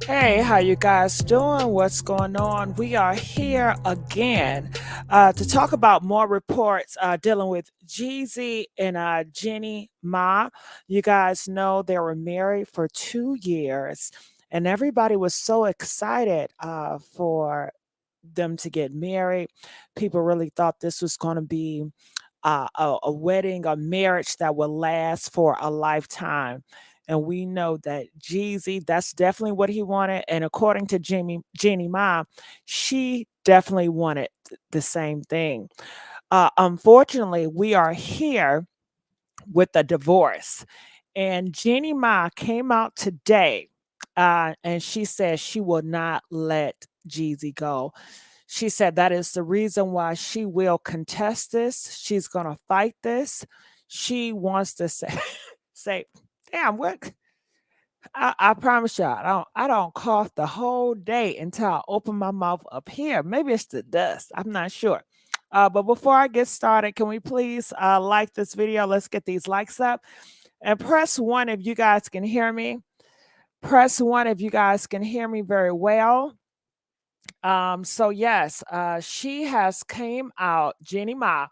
Hey, how you guys doing? What's going on? We are here again to talk about more reports dealing with Jeezy and Jeannie Ma. You guys know they were married for 2 years, and everybody was so excited for them to get married. People really thought this was going to be a wedding, a marriage that will last for a lifetime. And we know that Jeezy, that's definitely what he wanted. And according to Jeannie Ma, she definitely wanted the same thing. Unfortunately, we are here with a divorce. And Jeannie Ma came out today and she says she will not let Jeezy go. She said that is the reason why she will contest this. She's going to fight this. She wants to say, say, damn, what? I promise y'all, I don't cough the whole day until I open my mouth up here. Maybe it's the dust. I'm not sure. But before I get started, can we please like this video? Let's get these likes up. And press one if you guys can hear me. Press one if you guys can hear me very well. So yes, she has came out, Jeannie Ma,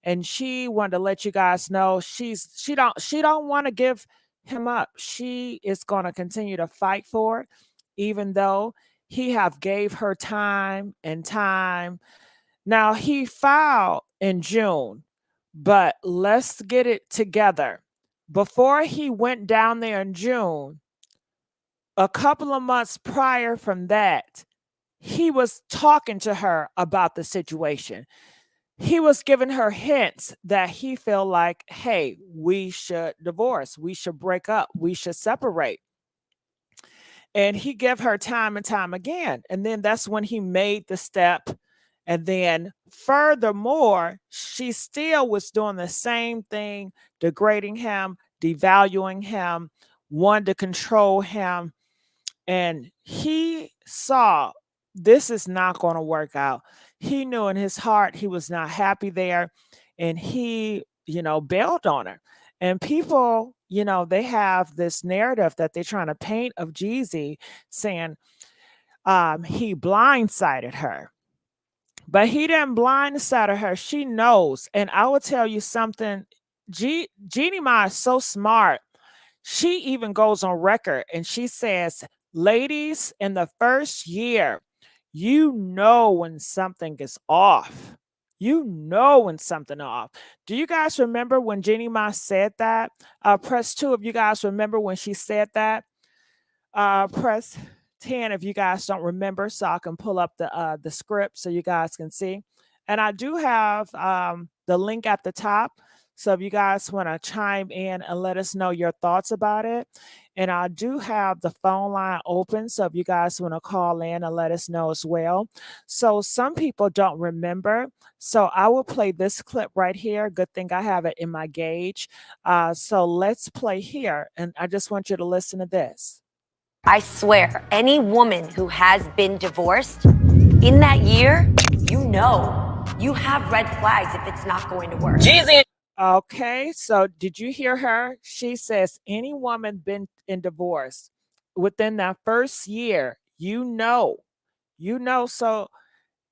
and she wanted to let you guys know she don't want to give him up. She is going to continue to fight for it, even though he have gave her time and time. Now he filed in June, but let's get it together. Before he went down there in June, a couple of months prior from that, he was talking to her about the situation. He was giving her hints that he felt like, hey, we should divorce, we should break up, we should separate. And he gave her time and time again. And then that's when he made the step. And then, furthermore, she still was doing the same thing, degrading him, devaluing him, wanted to control him. And he saw this is not going to work out. He knew in his heart he was not happy there. And he, bailed on her. And people, they have this narrative that they're trying to paint of Jeezy saying he blindsided her. But he didn't blindside her. She knows. And I will tell you something. Jeannie Ma is so smart. She even goes on record and she says, ladies, in the first year, you know when something is off. You know when something off. Do you guys remember when Jeannie Ma said that? Press 2 if you guys remember when she said that. Press 10 if you guys don't remember, so I can pull up the script so you guys can see. And I do have the link at the top. So if you guys want to chime in and let us know your thoughts about it. And I do have the phone line open. So if you guys want to call in and let us know as well. So some people don't remember. So I will play this clip right here. Good thing I have it in my gauge. So let's play here. And I just want you to listen to this. I swear, any woman who has been divorced, in that year, you have red flags if it's not going to work. Jeezy. Okay, so did you hear her? She says any woman been in divorce within that first year, So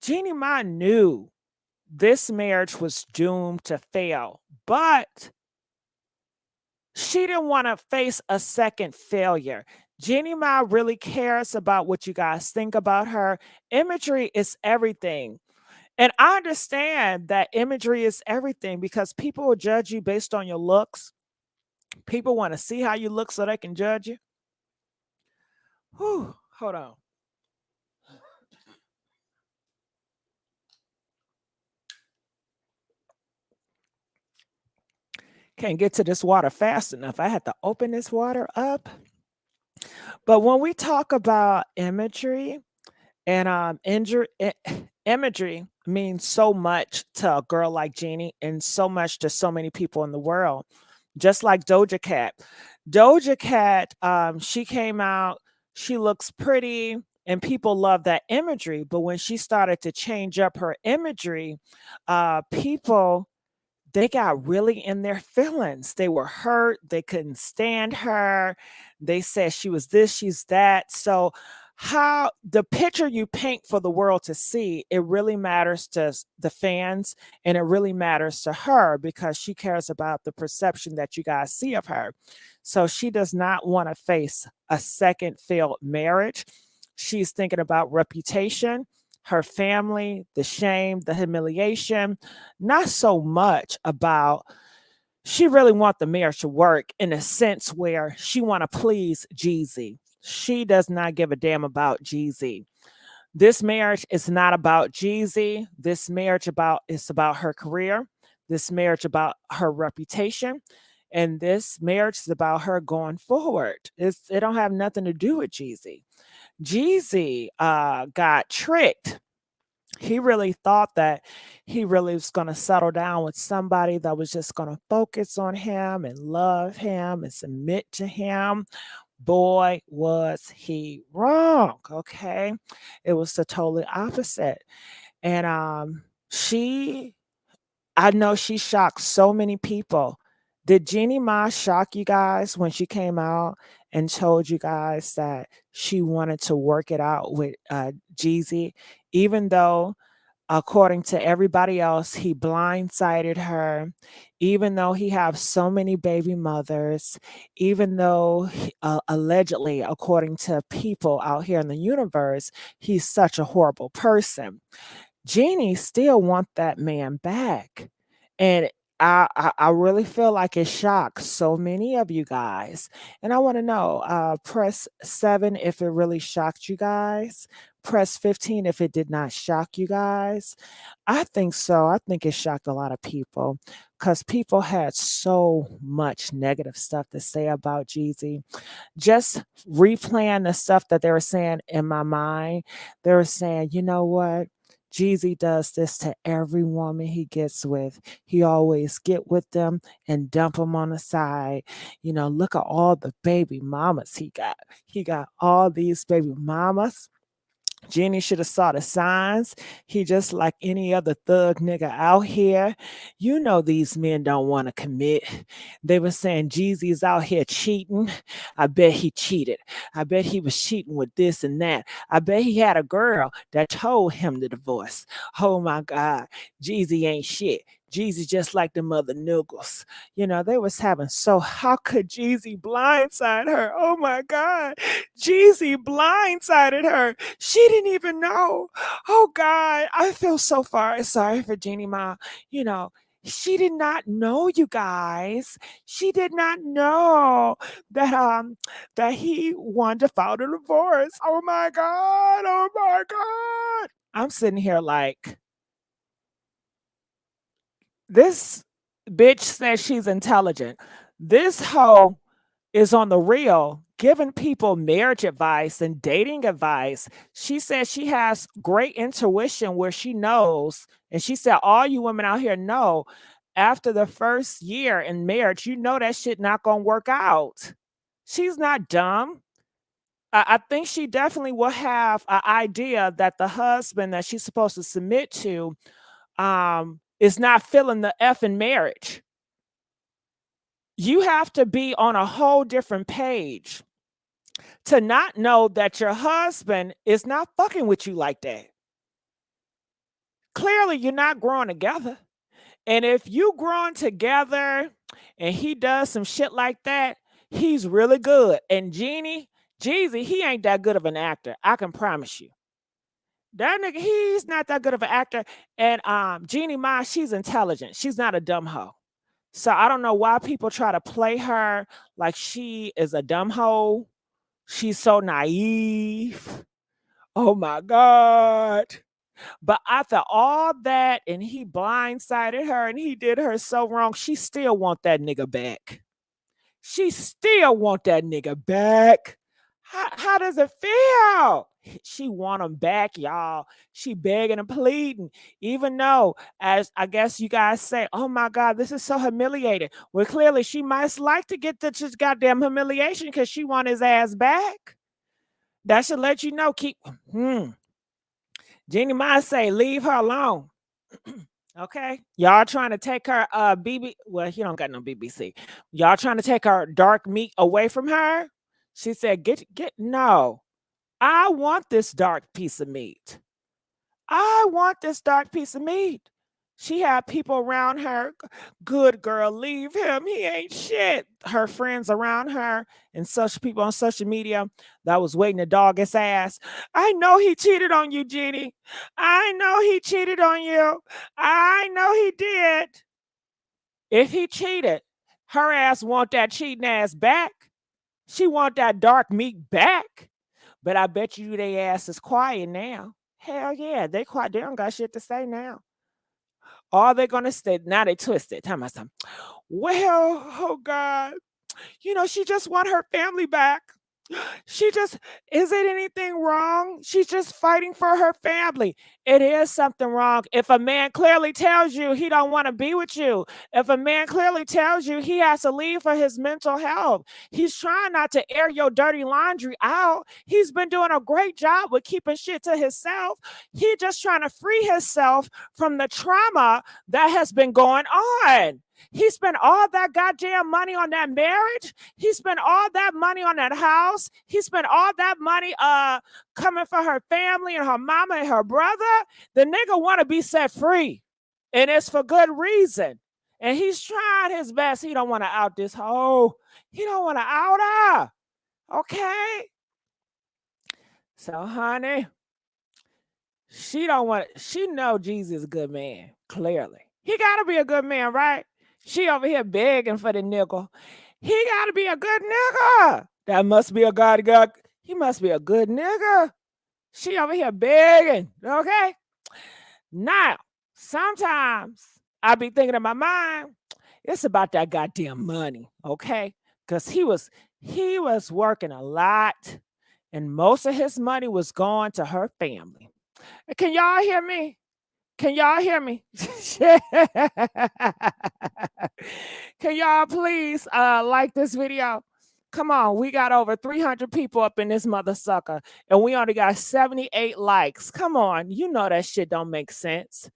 Jeannie Ma knew this marriage was doomed to fail, but she didn't want to face a second failure. Jeannie Ma really cares about what you guys think about her. Imagery is everything. And I understand that imagery is everything because people will judge you based on your looks. People want to see how you look so they can judge you. Whew, hold on. Can't get to this water fast enough. I had to open this water up. But when we talk about imagery, and imagery means so much to a girl like Jeannie and so much to so many people in the world. Just like Doja Cat. Doja Cat, she came out, she looks pretty, and people love that imagery. But when she started to change up her imagery, people they got really in their feelings. They were hurt. They couldn't stand her. They said she was this, she's that. So how the picture you paint for the world to see, it really matters to the fans, and it really matters to her because she cares about the perception that you guys see of her. So she does not want to face a second failed marriage. She's thinking about reputation, her family, the shame, the humiliation, not so much about she really want the marriage to work in a sense where she want to please Jeezy. She does not give a damn about Jeezy. This marriage is not about Jeezy. This marriage about is about her career. This marriage about her reputation. And this marriage is about her going forward. It don't have nothing to do with Jeezy. Jeezy got tricked. He really thought that he really was going to settle down with somebody that was just going to focus on him and love him and submit to him. Boy, was he wrong. Okay. It was the totally opposite. And she I know she shocked so many people. Did Jeannie Ma shock you guys when she came out and told you guys that she wanted to work it out with Jeezy, even though according to everybody else, he blindsided her, even though he have so many baby mothers, even though allegedly, according to people out here in the universe, he's such a horrible person. Jeannie still want that man back. And I really feel like it shocked so many of you guys. And I want to know, press 7 if it really shocked you guys. Press 15 if it did not shock you guys. I think so. I think it shocked a lot of people because people had so much negative stuff to say about Jeezy. Just replaying the stuff that they were saying in my mind, they were saying, you know what? Jeezy does this to every woman he gets with. He always get with them and dump them on the side. You know, look at all the baby mamas he got. He got all these baby mamas. Jeannie should have saw the signs. He just like any other thug nigga out here. You know these men don't want to commit. They were saying Jeezy's out here cheating. I bet he cheated. I bet he was cheating with this and that. I bet he had a girl that told him the divorce. Oh my God, Jeezy ain't shit. Jeezy just like the mother noogles. You know, they was having so how could Jeezy blindside her? Oh my God. Jeezy blindsided her. She didn't even know. Oh God. I feel so far sorry for Jeannie Ma. You know, she did not know, you guys. She did not know that he wanted to file the divorce. Oh my God. Oh my God. I'm sitting here like this bitch says she's intelligent. This hoe is on the real giving people marriage advice and dating advice. She says she has great intuition where she knows, and she said all you women out here know after the first year in marriage, you know that shit not gonna work out. She's not dumb. I think she definitely will have an idea that the husband that she's supposed to submit to is not feeling the F in marriage. You have to be on a whole different page to not know that your husband is not fucking with you like that. Clearly, you're not growing together. And if you growing together and he does some shit like that, he's really good. And Jeezy, he ain't that good of an actor. I can promise you. That nigga, he's not that good of an actor. And Jeannie Ma, she's intelligent. She's not a dumb hoe. So I don't know why people try to play her like she is a dumb hoe. She's so naive. Oh my God. But after all that, and he blindsided her and he did her so wrong, she still want that nigga back. She still want that nigga back. How does it feel? She want him back, y'all. She begging and pleading, even though, as I guess you guys say, oh my God, this is so humiliating. Well, clearly she might like to get this goddamn humiliation because she want his ass back. That should let you know. Jeannie might say, leave her alone. Okay. Y'all trying to take her well, he don't got no BBC. Y'all trying to take her dark meat away from her? She said, get no. I want this dark piece of meat. I want this dark piece of meat. She had people around her. Good girl, leave him. He ain't shit. Her friends around her and such people on social media that was waiting to dog his ass. I know he cheated on you, Jeannie. I know he cheated on you. I know he did. If he cheated, her ass want that cheating ass back. She want that dark meat back. But I bet you they ass is quiet now. Hell yeah, they quiet. They don't got shit to say now. All they're gonna say now they twisted. Tell me something. Well, oh God, she just want her family back. She just, is it anything wrong? She's just fighting for her family. It is something wrong. If a man clearly tells you he don't want to be with you, if a man clearly tells you he has to leave for his mental health, he's trying not to air your dirty laundry out. He's been doing a great job with keeping shit to himself. He just trying to free himself from the trauma that has been going on. He spent all that goddamn money on that marriage. He spent all that money on that house. He spent all that money coming for her family and her mama and her brother. The nigga want to be set free. And it's for good reason. And he's trying his best. He don't want to out this hoe. He don't want to out her. Okay? So, honey, she know Jeezy is a good man, clearly. He got to be a good man, right? She over here begging for the nigga. He got to be a good nigga. That must be a God. He must be a good nigga. She over here begging, okay? Now, sometimes I be thinking in my mind, it's about that goddamn money, okay? Because he was working a lot, and most of his money was going to her family. Can y'all hear me? Can y'all hear me? Can y'all please like this video? Come on, we got over 300 people up in this mother sucker, and we only got 78 likes. Come on, you know that shit don't make sense.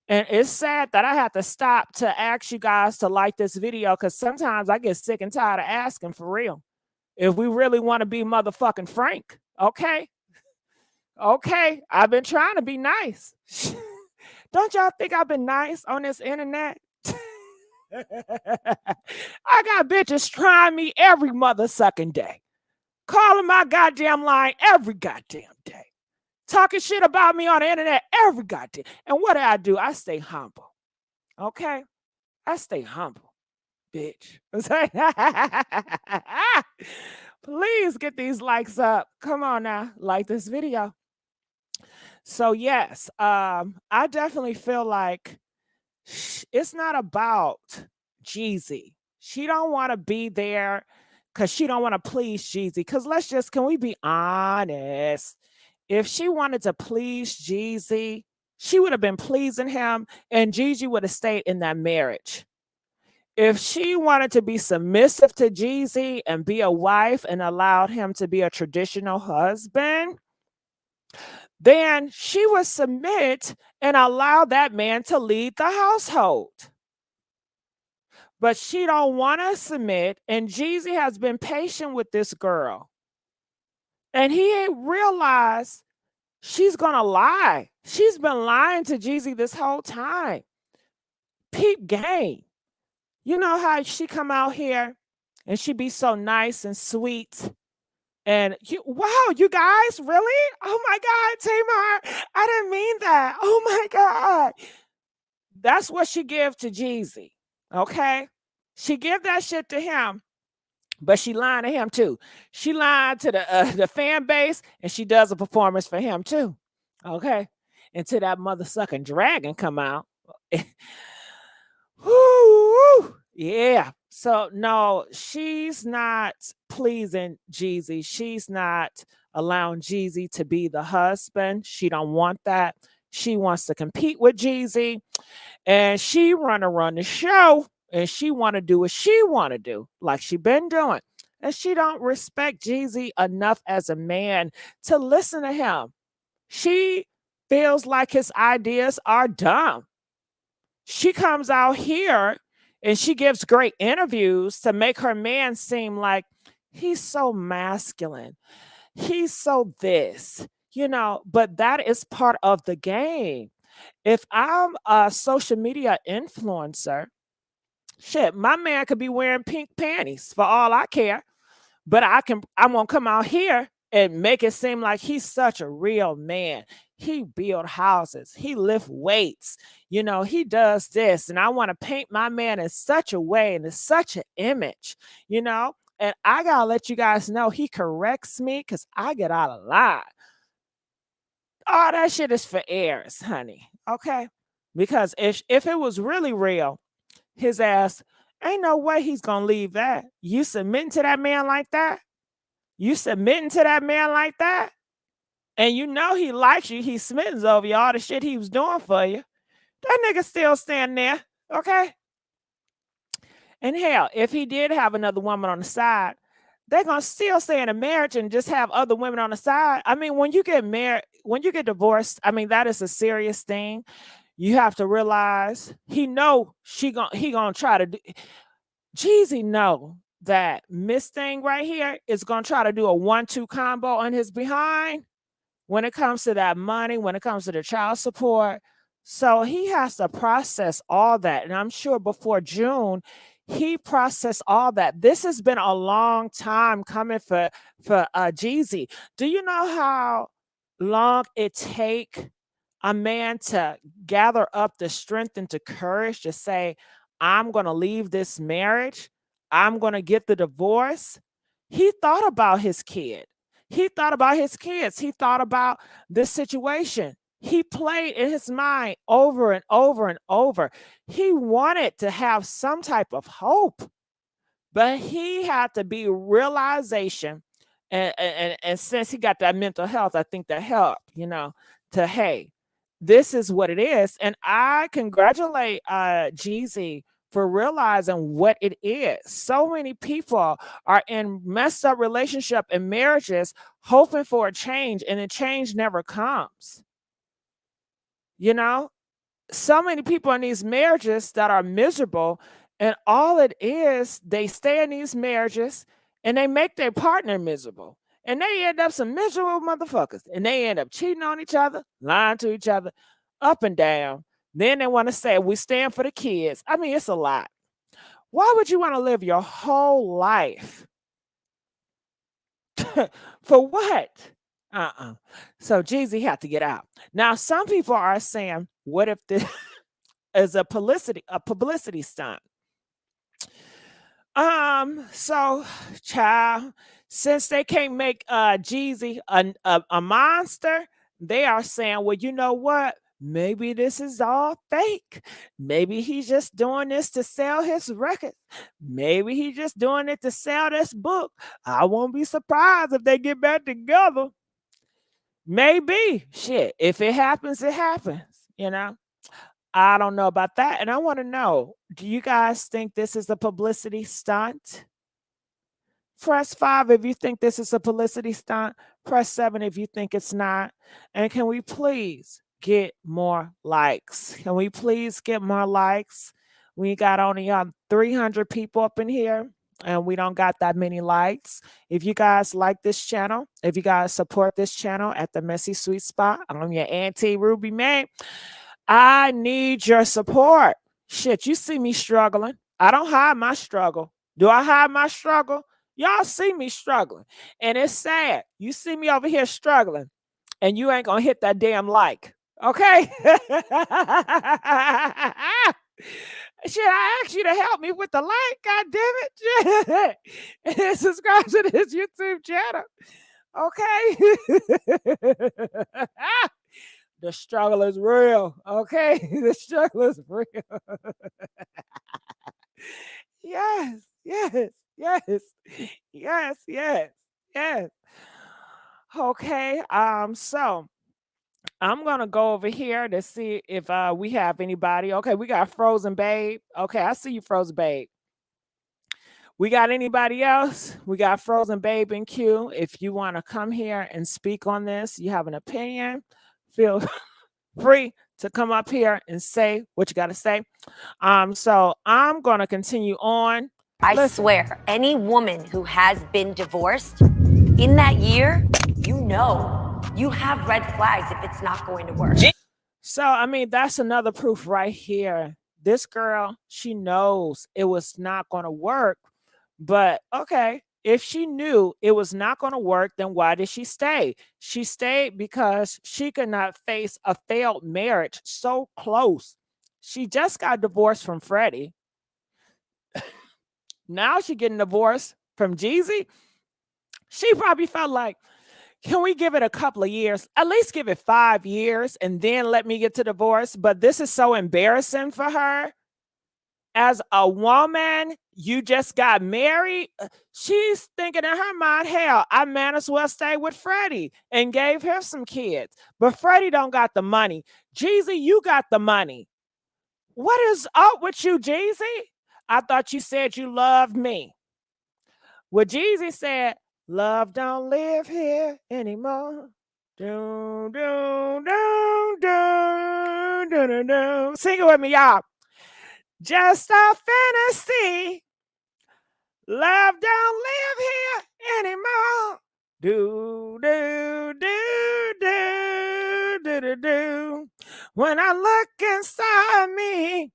And it's sad that I have to stop to ask you guys to like this video, because sometimes I get sick and tired of asking for real. If we really want to be motherfucking frank, okay? Okay, I've been trying to be nice. Don't y'all think I've been nice on this internet? I got bitches trying me every mother sucking day. Calling my goddamn line every goddamn day. Talking shit about me on the internet every goddamn. And what do? I stay humble. Okay? I stay humble, bitch. Please get these likes up. Come on now. Like this video. So yes, I definitely feel like it's not about Jeezy. She don't want to be there because she don't want to please Jeezy. Because can we be honest? If she wanted to please Jeezy, she would have been pleasing him, and Jeezy would have stayed in that marriage. If she wanted to be submissive to Jeezy and be a wife and allowed him to be a traditional husband, then she would submit and allow that man to lead the household. But she don't want to submit, and Jeezy has been patient with this girl. And he ain't realized she's going to lie. She's been lying to Jeezy this whole time. Peep game. You know how she come out here and she be so nice and sweet. And wow, you guys, really? Oh my God, Tamar, I didn't mean that. Oh my God. That's what she give to Jeezy, okay? She give that shit to him, but she lying to him too. She lied to the fan base, and she does a performance for him too, okay? Until that mother sucking dragon come out. Woo, yeah. So no, she's not pleasing Jeezy. She's not allowing Jeezy to be the husband. She don't want that. She wants to compete with Jeezy, and she run the show, and she want to do what she want to do, like she been doing. And she don't respect Jeezy enough as a man to listen to him. She feels like his ideas are dumb. She comes out here and she gives great interviews to make her man seem like he's so masculine. He's so this, but that is part of the game. If I'm a social media influencer, shit, my man could be wearing pink panties for all I care. But I'm gonna come out here and make it seem like he's such a real man. He build houses, he lift weights, he does this. And I want to paint my man in such a way and in such an image, you know. And I gotta let you guys know he corrects me because I get out of line. All that shit is for airs, honey. Okay. Because if it was really real, his ass ain't no way he's gonna leave that. You submitting to that man like that? You submitting to that man like that? And you know he likes you. He smitten over you, all the shit he was doing for you. That nigga still standing there. Okay. And hell, if he did have another woman on the side, they're gonna still stay in a marriage and just have other women on the side. I mean, when you get married, when you get divorced, I mean, that is a serious thing. You have to realize he gonna try to do. Jeezy know that Miss Thing right here is gonna try to do a 1-2 combo on his behind when it comes to that money, when it comes to the child support. So he has to process all that. And I'm sure before June, he processed all that. This has been a long time coming for Jeezy. Do you know how long it take a man to gather up the strength and the courage to say, I'm going to leave this marriage. I'm going to get the divorce. He thought about his kid. He thought about his kids. He thought about this situation. He played in his mind over and over and over. He wanted to have some type of hope, but he had to be realization. And since he got that mental health, I think that helped, to, hey, this is what it is. And I congratulate Jeezy for realizing what it is. So many people are in messed up relationship and marriages hoping for a change, and the change never comes. So many people in these marriages that are miserable, and all it is, they stay in these marriages and they make their partner miserable. And they end up some miserable motherfuckers. And they end up cheating on each other, lying to each other, up and down. Then they want to say, we stand for the kids. I mean, it's a lot. Why would you want to live your whole life? For what? So Jeezy had to get out. Now, some people are saying, what if this is a publicity stunt? So, child, since they can't make Jeezy a monster, they are saying, well, you know what? Maybe this is all fake. Maybe he's just doing this to sell his record. Maybe he's just doing it to sell this book. I won't be surprised if they get back together. Maybe. Shit. If it happens, it happens, I don't know about that. And I want to know, do you guys think this is a publicity stunt? Press 5 if you think this is a publicity stunt. Press 7 if you think it's not. And can we please get more likes? Can we please get more likes? We got only 300 people up in here, and we don't got that many likes. If you guys like this channel, if you guys support this channel at the Messy Sweet Spot, I'm your auntie Rubymae. I need your support. Shit, you see me struggling. I don't hide my struggle. Do I hide my struggle? Y'all see me struggling. And it's sad. You see me over here struggling, and you ain't going to hit that damn like. Okay? Shit, I asked you to help me with the like, god damn it. And subscribe to this YouTube channel. Okay? The struggle is real, okay? The struggle is real. Yes, yes, yes, yes, yes, yes. Okay, so I'm gonna go over here to see if we have anybody. Okay, we got Frozen Babe. Okay, I see you, Frozen Babe. We got anybody else? We got Frozen Babe in queue. If you want to come here and speak on this, you have an opinion, feel free to come up here and say what you got to say. So I'm going to continue on. I swear, any woman who has been divorced in that year, you know you have red flags if it's not going to work. So, I mean, that's another proof right here. This girl, she knows it was not going to work. But okay, if she knew it was not going to work, then why did she stay? She stayed because she could not face a failed marriage so close. She just got divorced from Freddie. Now she getting divorced from Jeezy. She probably felt like, can we give it a couple of years? At least give it 5 years and then let me get to divorce. But this is so embarrassing for her. As a woman, you just got married. She's thinking in her mind, hell, I might as well stay with Freddie and gave her some kids. But Freddie don't got the money. Jeezy, you got the money. What is up with you, Jeezy? I thought you said you loved me. Well, Jeezy said, love don't live here anymore. Do, do, do, do, do, do, do. Sing it with me, y'all. Just a fantasy. Love don't live here anymore. Do, do, do, do, do, do, do. When I look inside me,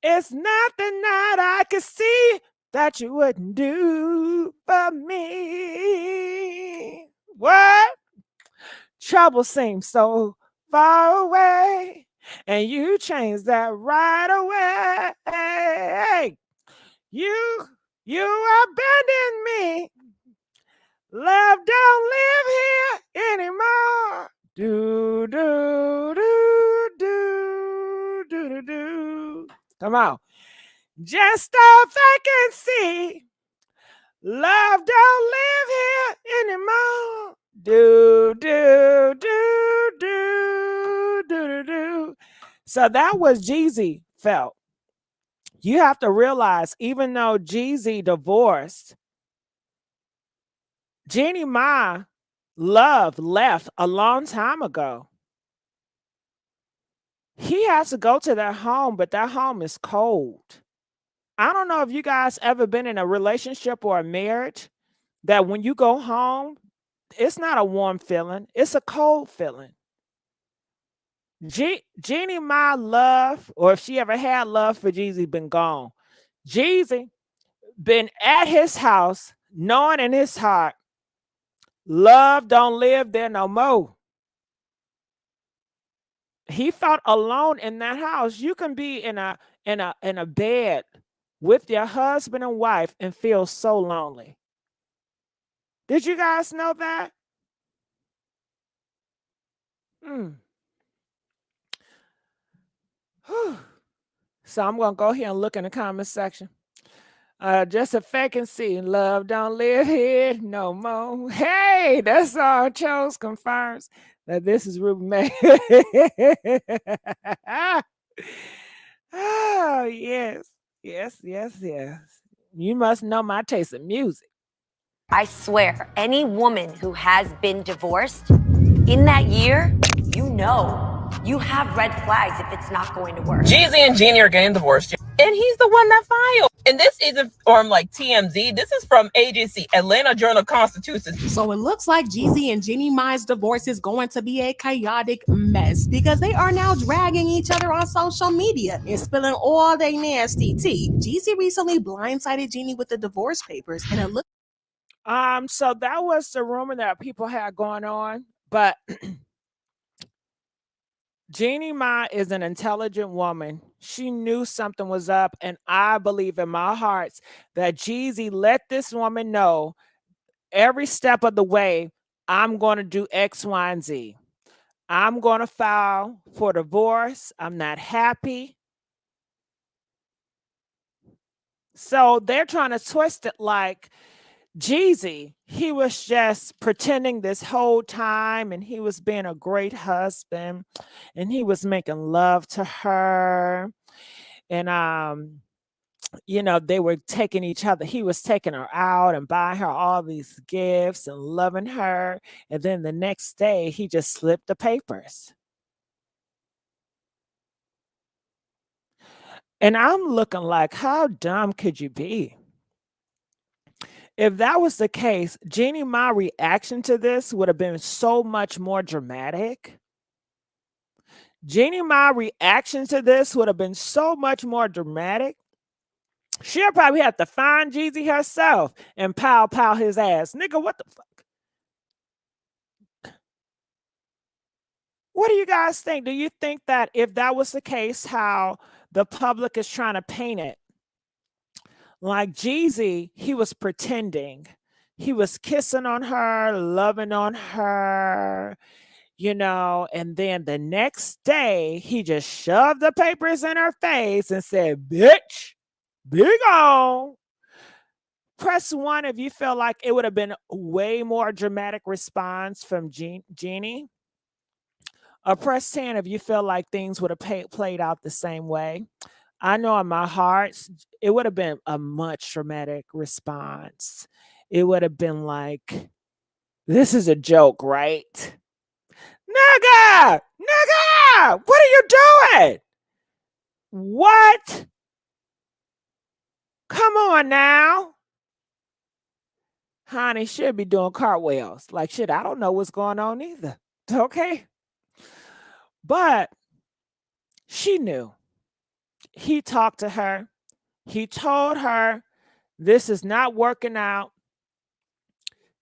it's nothing that I can see that you wouldn't do for me. What? Trouble seems so far away, and you changed that right away. You abandoned me. Love don't live here anymore. Do do do do do do do. Come on. Just a vacancy. Love don't live here anymore. Do do do do do do do. So that was Jeezy felt. You have to realize, even though Jeezy divorced, Jeannie Ma Love left a long time ago. He has to go to their home, but that home is cold. I don't know if you guys ever been in a relationship or a marriage that when you go home, it's not a warm feeling, it's a cold feeling. Jeannie Ma Love, or if she ever had love for Jeezy, been gone. Jeezy been at his house, knowing in his heart, love don't live there no more. He felt alone in that house. You can be in a bed with your husband and wife and feel so lonely. Did you guys know that? Mm. So I'm gonna go here and look in the comment section. Just a vacancy. Love don't live here no more. Hey, that's all chose confirms that this is Rubymae. Oh, yes. Yes, yes, yes. You must know my taste in music. I swear, any woman who has been divorced, in that year, you know you have red flags if it's not going to work. Jeezy and Jeannie are getting divorced, and he's the one that filed. And this isn't from like TMZ. This is from agency Atlanta Journal-Constitution. So it looks like Jeezy and Jeannie Mai's divorce is going to be a chaotic mess because they are now dragging each other on social media and spilling all their nasty tea. Jeezy recently blindsided Jeannie with the divorce papers, and it looked So that was the rumor that people had going on, but Jeannie Mai is an intelligent woman. She knew something was up, and I believe in my heart that Jeezy let this woman know every step of the way, I'm going to do X, Y, and Z. I'm going to file for divorce. I'm not happy. So they're trying to twist it like Jeezy, he was just pretending this whole time, and he was being a great husband, and he was making love to her. And they were taking each other. He was taking her out and buying her all these gifts and loving her. And then the next day, he just slipped the papers. And I'm looking like, how dumb could you be? If that was the case, Jeannie Mae's reaction to this would have been so much more dramatic. Jeannie Mae's reaction to this would have been so much more dramatic. She'll probably have to find Jeezy herself and pow his ass. Nigga, what the fuck? What do you guys think? Do you think that if that was the case, how the public is trying to paint it? Like Jeezy, he was pretending. He was kissing on her, loving on her, and then the next day he just shoved the papers in her face and said, bitch, be gone. Press 1 if you feel like it would have been way more dramatic response from Jeannie. Or press 10 if you feel like things would have played out the same way. I know in my heart, it would have been a much dramatic response. It would have been like, this is a joke, right? Nigga! Nigga! What are you doing? What? Come on now. Honey should be doing cartwheels. Like, shit, I don't know what's going on either. Okay? But she knew. He talked to her. He told her, this is not working out.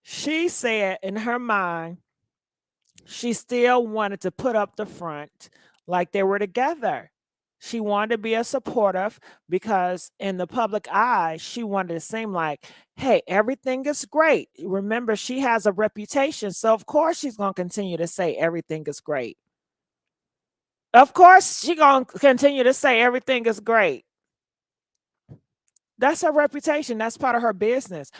She said in her mind, she still wanted to put up the front like they were together. She wanted to be a supportive because in the public eye, she wanted to seem like, hey, everything is great. Remember, she has a reputation. So of course she's going to continue to say everything is great. Of course she's going to continue to say everything is great. That's her reputation. That's part of her business.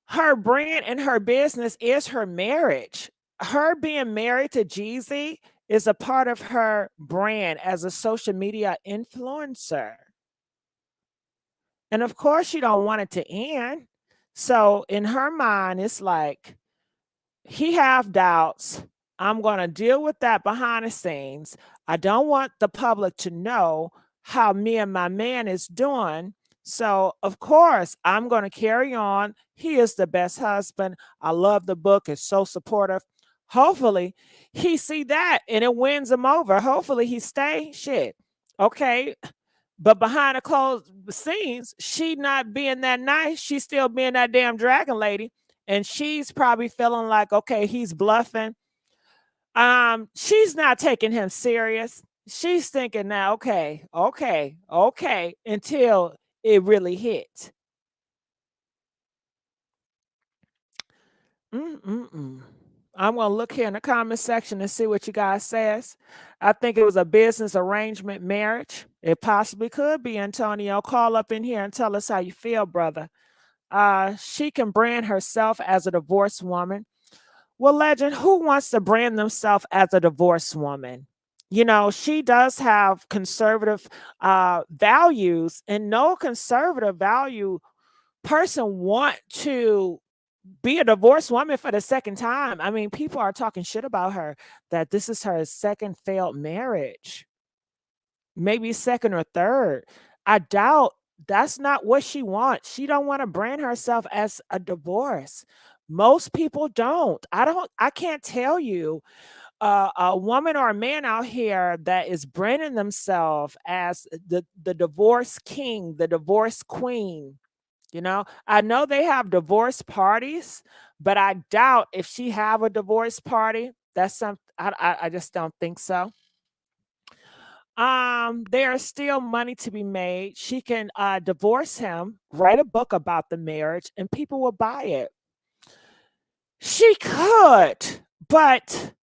Her brand and her business is her marriage. Her being married to Jeezy is a part of her brand as a social media influencer. And of course, she don't want it to end. So in her mind, it's like, he have doubts. I'm going to deal with that behind the scenes. I don't want the public to know how me and my man is doing. So, of course, I'm going to carry on. He is the best husband. I love the book. It's so supportive. Hopefully, he see that and it wins him over. Hopefully, he stay. Shit. Okay. But behind the closed scenes, she not being that nice. She's still being that damn dragon lady. And she's probably feeling like, okay, he's bluffing. She's not taking him serious. She's thinking now, okay, until it really hit. I'm gonna look here in the comment section and see what you guys says. I think it was a business arrangement marriage. It possibly could be, Antonio. Call up in here and tell us how you feel, brother. She can brand herself as a divorced woman. Well, legend, who wants to brand themselves as a divorced woman? She does have conservative values, and no conservative value person want to be a divorced woman for the second time. I mean, people are talking shit about her that this is her second failed marriage, maybe second or third. I doubt that's not what she wants. She don't want to brand herself as a divorce. Most people don't. I can't tell you a woman or a man out here that is branding themselves as the divorce king, the divorce queen. I know they have divorce parties, but I doubt if she have a divorce party. That's something I just don't think so. There's still money to be made. She can divorce him, write a book about the marriage, and people will buy it. She could, but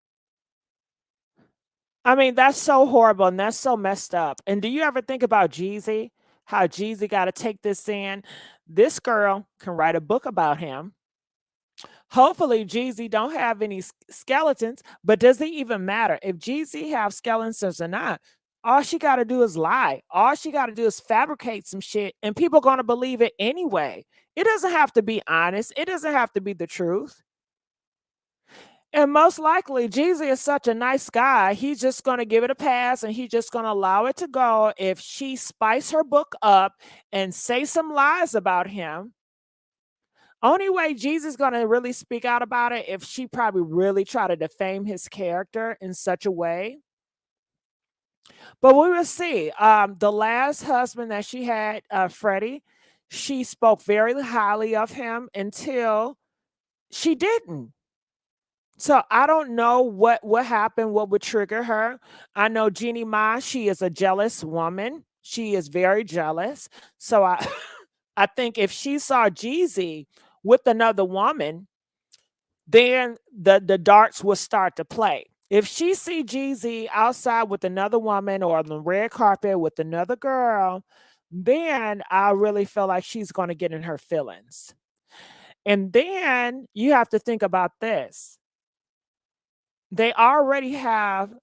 I mean, that's so horrible and that's so messed up. And do you ever think about Jeezy? How Jeezy got to take this in? This girl can write a book about him. Hopefully, Jeezy don't have any skeletons, but does it even matter? If Jeezy have skeletons or not, all she got to do is lie. All she got to do is fabricate some shit, and people are going to believe it anyway. It doesn't have to be honest. It doesn't have to be the truth. And most likely, Jeezy is such a nice guy. He's just going to give it a pass and he's just going to allow it to go if she spice her book up and say some lies about him. Only way Jeezy's gonna really speak out about it if she probably really try to defame his character in such a way. But we will see. The last husband that she had, Freddie, she spoke very highly of him until she didn't. So I don't know what happened, what would trigger her. I know Jeannie Mai, she is a jealous woman. She is very jealous. So I I think if she saw Jeezy with another woman, then the darts will start to play. If she see Jeezy outside with another woman or on the red carpet with another girl, then I really feel like she's going to get in her feelings. And then you have to think about this. They already have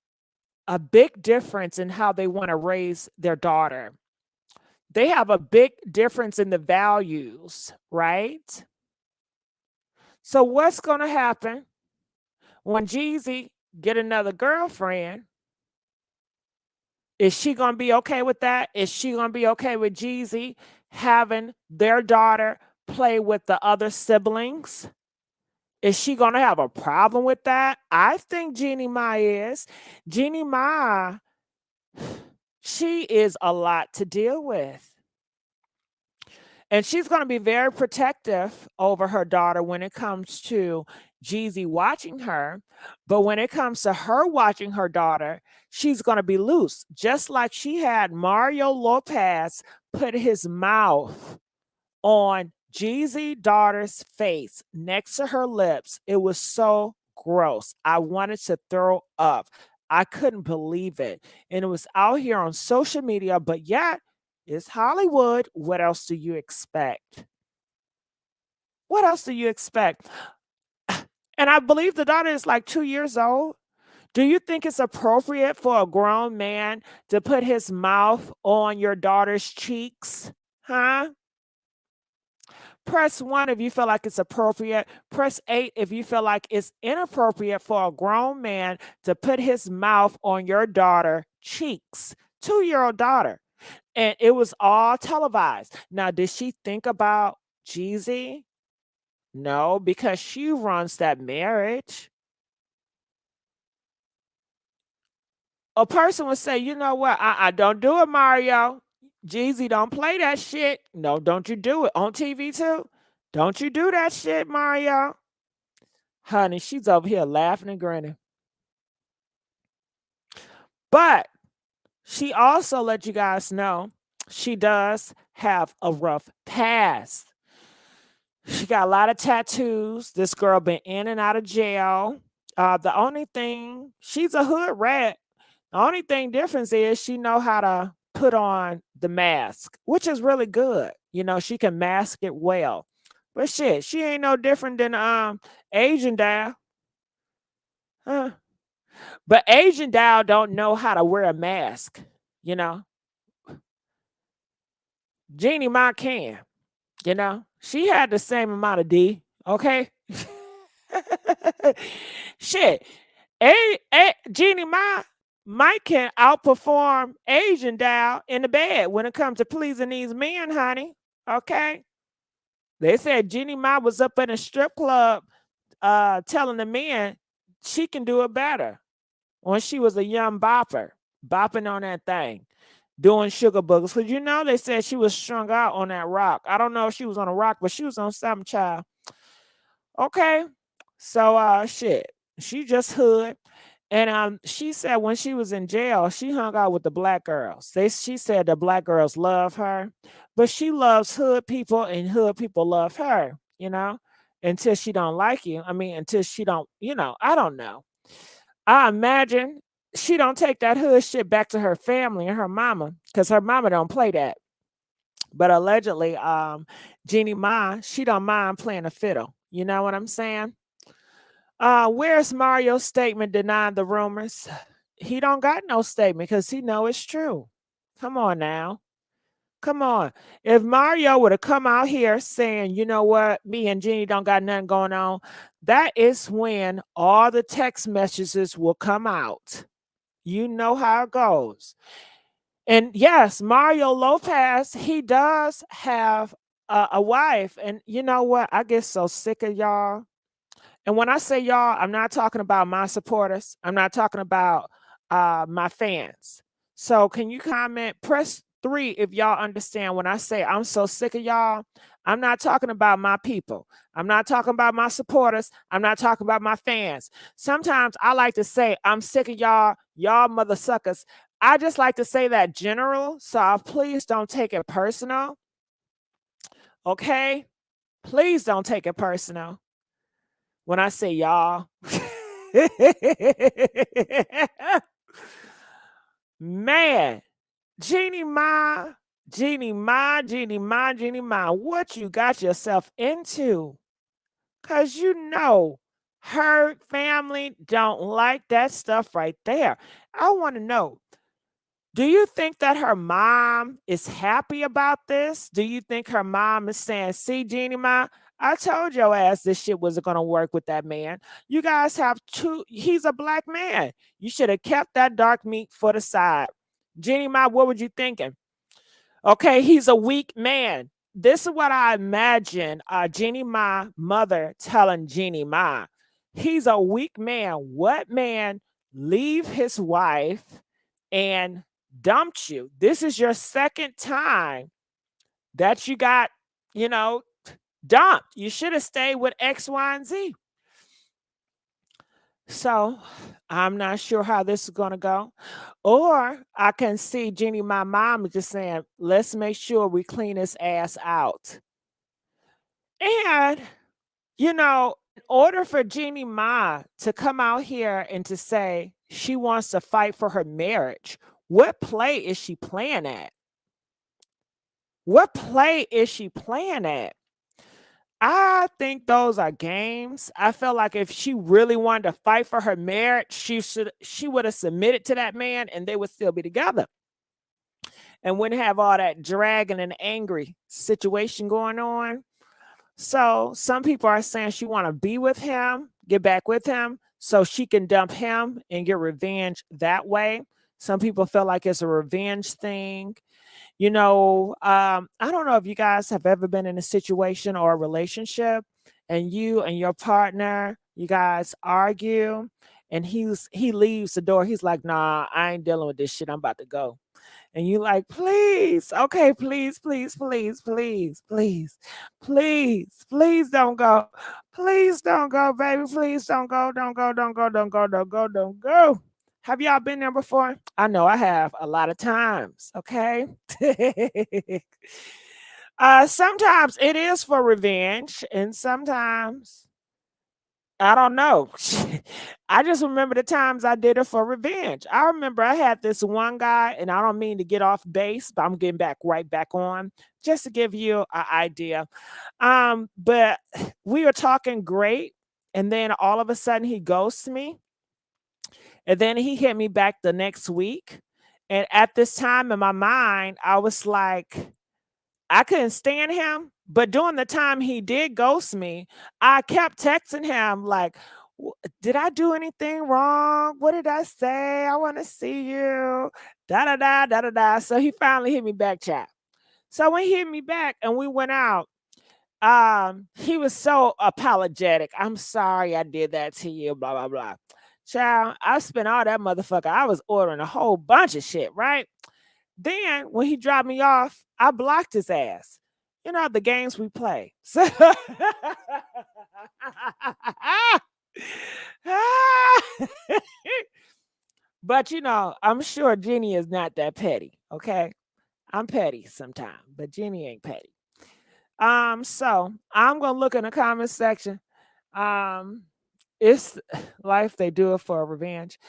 a big difference in how they want to raise their daughter. They have a big difference in the values, right? So what's going to happen when Jeezy get another girlfriend? Is she going to be okay with that? Is she going to be okay with Jeezy having their daughter play with the other siblings? Is she going to have a problem with that? I think Jeannie Mai is. Jeannie Mai, she is a lot to deal with. And she's going to be very protective over her daughter when it comes to Jeezy watching her. But when it comes to her watching her daughter, she's going to be loose. Just like she had Mario Lopez put his mouth on Jeezy daughter's face next to her lips. It was so gross. I wanted to throw up. I couldn't believe it. And it was out here on social media, but yet it's Hollywood. What else do you expect? What else do you expect? And I believe the daughter is like 2 years old. Do you think it's appropriate for a grown man to put his mouth on your daughter's cheeks? Huh? Press 1 if you feel like it's appropriate. Press 8 if you feel like it's inappropriate for a grown man to put his mouth on your daughter's cheeks. 2-year-old daughter. And it was all televised. Now, did she think about Jeezy? No, because she runs that marriage. A person would say, you know what? I don't do it, Mario. Jeezy, don't play that shit. No, don't you do it on TV too. Don't you do that shit, Mario. Honey, she's over here laughing and grinning. But she also let you guys know she does have a rough past. She got a lot of tattoos. This girl been in and out of jail. The only thing, she's a hood rat. The only thing difference is she know how to put on the mask, which is really good. You know, she can mask it well. But shit, she ain't no different than Asian Doll. Huh? But Asian Doll don't know how to wear a mask, you know. Jeannie Mai can, you know. She had the same amount of D, okay? Shit. Jeannie Mai Mike can outperform Asian Doll in the bed when it comes to pleasing these men, honey. Okay. They said Jeannie Mai was up in a strip club telling the men she can do it better when she was a young bopper, bopping on that thing, doing sugar boogers. Because you know they said she was strung out on that rock. I don't know if she was on a rock, but she was on something, child. Okay. So shit. She just hood. And she said when she was in jail, she hung out with the black girls. She said the black girls love her, but she loves hood people and hood people love her, you know, until she don't like you. I mean, until she don't, you know, I don't know. I imagine she don't take that hood shit back to her family and her mama because her mama don't play that. But allegedly, Jeannie Mai, she don't mind playing a fiddle. You know what I'm saying? Where's Mario's statement denying the rumors? He don't got no statement because he know it's true. Come on now. Come on. If Mario would have come out here saying, you know what, me and Jeannie don't got nothing going on, that is when all the text messages will come out. You know how it goes. And yes, Mario Lopez, he does have a wife, and you know what? I get so sick of y'all. And when I say y'all, I'm not talking about my supporters. I'm not talking about my fans. So can you comment? Press 3 if y'all understand when I say I'm so sick of y'all. I'm not talking about my people. I'm not talking about my supporters. I'm not talking about my fans. Sometimes I like to say I'm sick of y'all mother suckers. I just like to say that general. So please don't take it personal. Okay? Please don't take it personal when I say y'all. Man, Jeannie Ma, Jeannie Ma, Jeannie Ma, Jeannie Ma, what you got yourself into? Cause you know her family don't like that stuff right there. I want to know, do you think that her mom is happy about this? Do you think her mom is saying, see, Jeannie Ma, I told your ass this shit wasn't going to work with that man. You guys have he's a black man. You should have kept that dark meat for the side. Jeannie Ma, what were you thinking? Okay, he's a weak man. This is what I imagine Jeannie Ma mother telling Jeannie Ma. He's a weak man. What man leave his wife and dumped you? This is your second time that you got, you know, dumped. You should have stayed with X, Y, and Z. So I'm not sure how this is going to go. Or I can see Jeannie, my mom, just saying, let's make sure we clean his ass out. And, in order for Jeannie Ma to come out here and to say she wants to fight for her marriage, what play is she playing at? What play is she playing at? I think those are games. I feel like if she really wanted to fight for her marriage, she would have submitted to that man and they would still be together. And wouldn't have all that dragging and angry situation going on. So some people are saying she want to be with him, get back with him, so she can dump him and get revenge that way. Some people feel like it's a revenge thing. I don't know if you guys have ever been in a situation or a relationship and you and your partner, you guys argue and he leaves the door. He's like, nah, I ain't dealing with this shit. I'm about to go. And you like, please, okay, please, please, please, please, please, please, please don't go. Please don't go, baby. Please don't go. Don't go, don't go, don't go, don't go, don't go. Have y'all been there before? I know I have a lot of times, okay? Sometimes it is for revenge, and sometimes I don't know. I just remember the times I did it for revenge. I remember I had this one guy, and I don't mean to get off base, but I'm getting right back on, just to give you an idea. But we were talking great, and then all of a sudden he ghosts me. And then he hit me back the next week. And at this time in my mind, I was like, I couldn't stand him. But during the time he did ghost me, I kept texting him like, did I do anything wrong? What did I say? I want to see you. Da da da da da da. So he finally hit me back, chat. So when he hit me back and we went out, he was so apologetic. I'm sorry I did that to you, blah, blah, blah. Child, I spent all that motherfucker. I was ordering a whole bunch of shit, right? Then when he dropped me off, I blocked his ass. You know, the games we play. So but I'm sure Jeannie is not that petty. Okay. I'm petty sometimes, but Jeannie ain't petty. So I'm gonna look in the comment section. Um, it's life, they do it for revenge.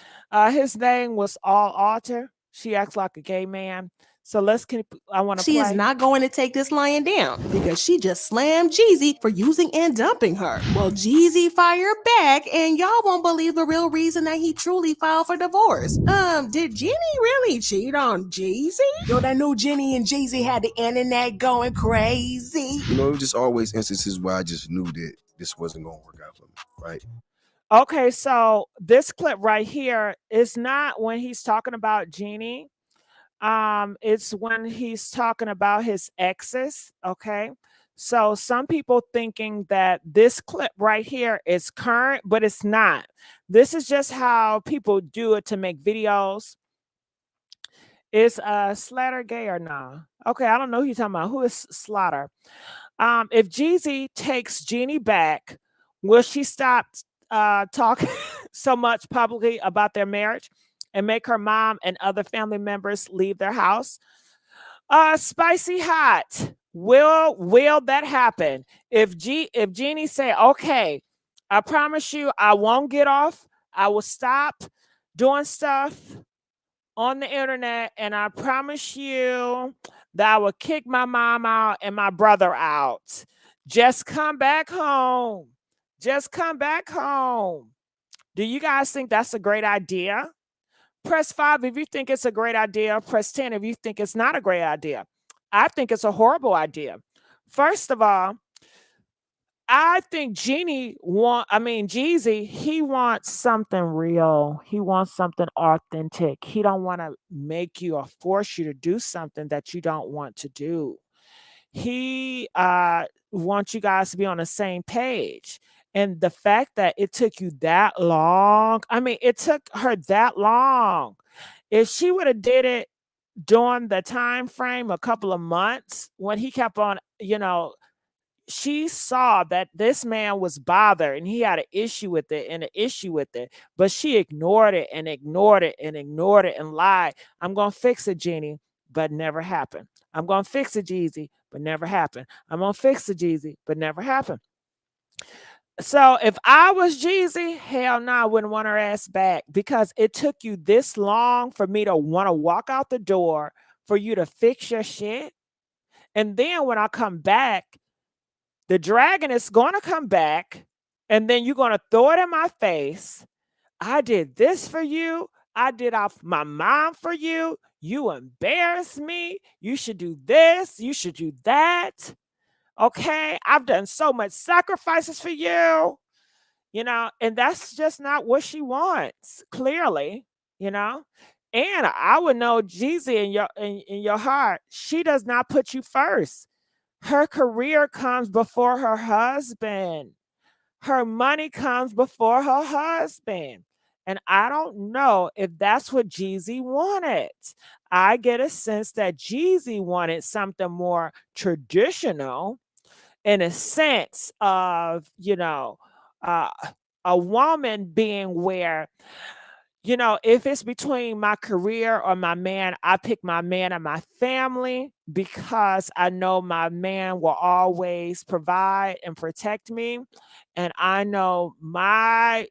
His name was All Alter. She acts like a gay man. So let's keep. I want to. She is not going to take this lying down because she just slammed Jeezy for using and dumping her. Well, Jeezy fired back, and y'all won't believe the real reason that he truly filed for divorce. Did Jeannie really cheat on Jeezy? Yo, that new Jeannie and Jeezy had the internet going crazy. It was just always instances where I just knew that this wasn't going to work out for me, right? Okay, so this clip right here is not when he's talking about Jeannie. It's when he's talking about his exes. Okay, So some people thinking that this clip right here is current, but it's not. This is just how people do it to make videos. Is Slatter gay or nah? Okay, I don't know who you're talking about. Who is Slaughter? If Jeezy takes Jeannie back, will she stop talking so much publicly about their marriage and make her mom and other family members leave their house? Spicy hot. Will that happen? If Jeannie say, okay, I promise you I won't get off. I will stop doing stuff on the internet, and I promise you that I will kick my mom out and my brother out. Just come back home. Just come back home. Do you guys think that's a great idea? Press 5 if you think it's a great idea. Press 10 if you think it's not a great idea. I think it's a horrible idea. First of all, I think Jeezy, he wants something real. He wants something authentic. He don't want to make you or force you to do something that you don't want to do. He wants you guys to be on the same page. And the fact that it took you that long, it took her that long. If she would have did it during the time frame, a couple of months, when he kept on, she saw that this man was bothered and he had an issue with it and an issue with it, but she ignored it and ignored it and ignored it and lied. I'm going to fix it, Jeannie, but never happened. I'm going to fix it, Jeezy, but never happened. I'm going to fix it, Jeezy, but never happened. So if I was Jeezy, hell no, I wouldn't want her ass back, because it took you this long for me to want to walk out the door for you to fix your shit. And then when I come back, the dragon is going to come back, and then you're going to throw it in my face. I did this for you. I did off my mom for you. You embarrassed me. You should do this. You should do that. Okay. I've done so much sacrifices for you, and that's just not what she wants, clearly, And I would know, Jeezy, in your heart, she does not put you first. Her career comes before her husband. Her money comes before her husband. And I don't know if that's what Jeezy wanted. I get a sense that Jeezy wanted something more traditional, in a sense of, uh, a woman being where, if it's between my career or my man, I pick my man and my family, because I know my man will always provide and protect me. And I know I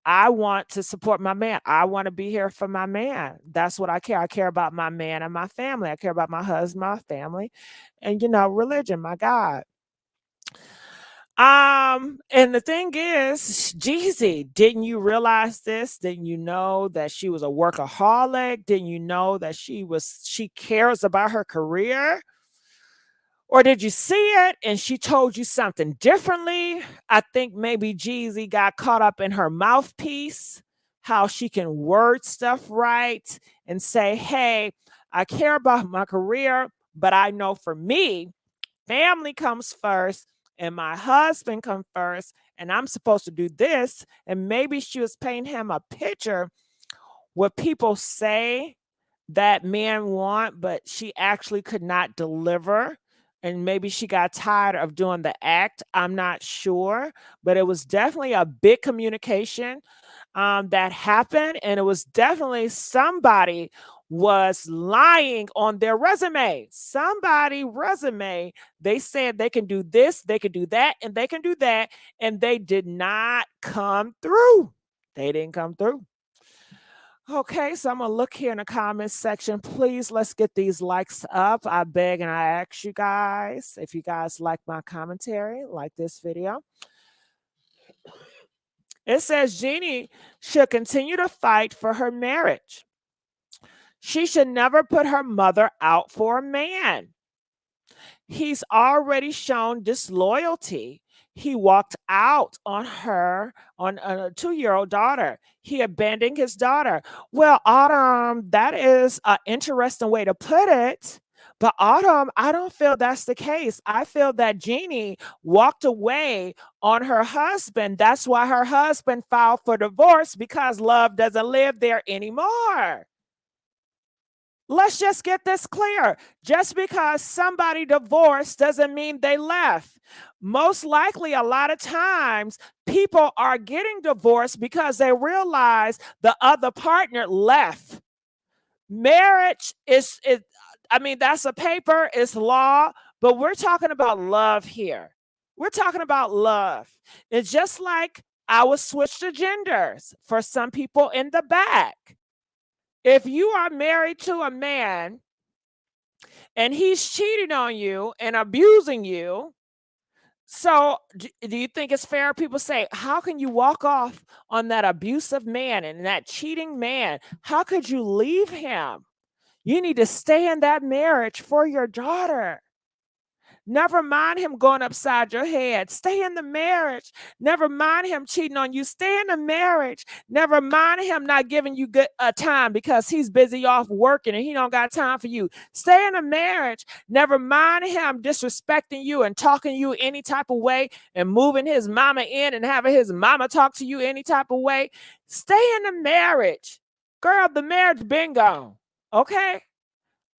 want to support my man. I want to be here for my man. That's what I care. I care about my man and my family. I care about my husband, my family, and, religion, my God. And the thing is, Jeezy, didn't you realize this? Didn't you know that she was a workaholic? Didn't you know that she cares about her career? Or did you see it and she told you something differently? I think maybe Jeezy got caught up in her mouthpiece, how she can word stuff right and say, hey, I care about my career, but I know for me, family comes first and my husband comes first, and I'm supposed to do this. And maybe she was painting him a picture what people say that men want, but she actually could not deliver. And maybe she got tired of doing the act. I'm not sure, but it was definitely a big communication that happened. And it was definitely somebody was lying on their resume. Somebody resume, they said they can do this, they can do that, and they can do that. And they did not come through. They didn't come through. Okay, so I'm going to look here in the comments section. Please, let's get these likes up. I beg and I ask you guys, if you guys like my commentary, like this video. It says Jeannie should continue to fight for her marriage. She should never put her mother out for a man. He's already shown disloyalty. He walked out on a 2-year-old daughter. He abandoned his daughter. Well, Autumn, that is an interesting way to put it. But Autumn, I don't feel that's the case. I feel that Jeannie walked away on her husband. That's why her husband filed for divorce, because love doesn't live there anymore. Let's just get this clear. Just because somebody divorced doesn't mean they left. Most likely, a lot of times, people are getting divorced because they realize the other partner left. Marriage is I mean, that's a paper, it's law, but we're talking about love here. We're talking about love. It's just like I would switch the genders for some people in the back. If you are married to a man and he's cheating on you and abusing you, so do you think it's fair? People say, how can you walk off on that abusive man and that cheating man? How could you leave him? You need to stay in that marriage for your daughter. Never mind him going upside your head. Stay in the marriage. Never mind him cheating on you. Stay in the marriage. Never mind him not giving you good time because he's busy off working and he don't got time for you. Stay in the marriage. Never mind him disrespecting you and talking to you any type of way and moving his mama in and having his mama talk to you any type of way. Stay in the marriage. Girl, the marriage been gone. Okay?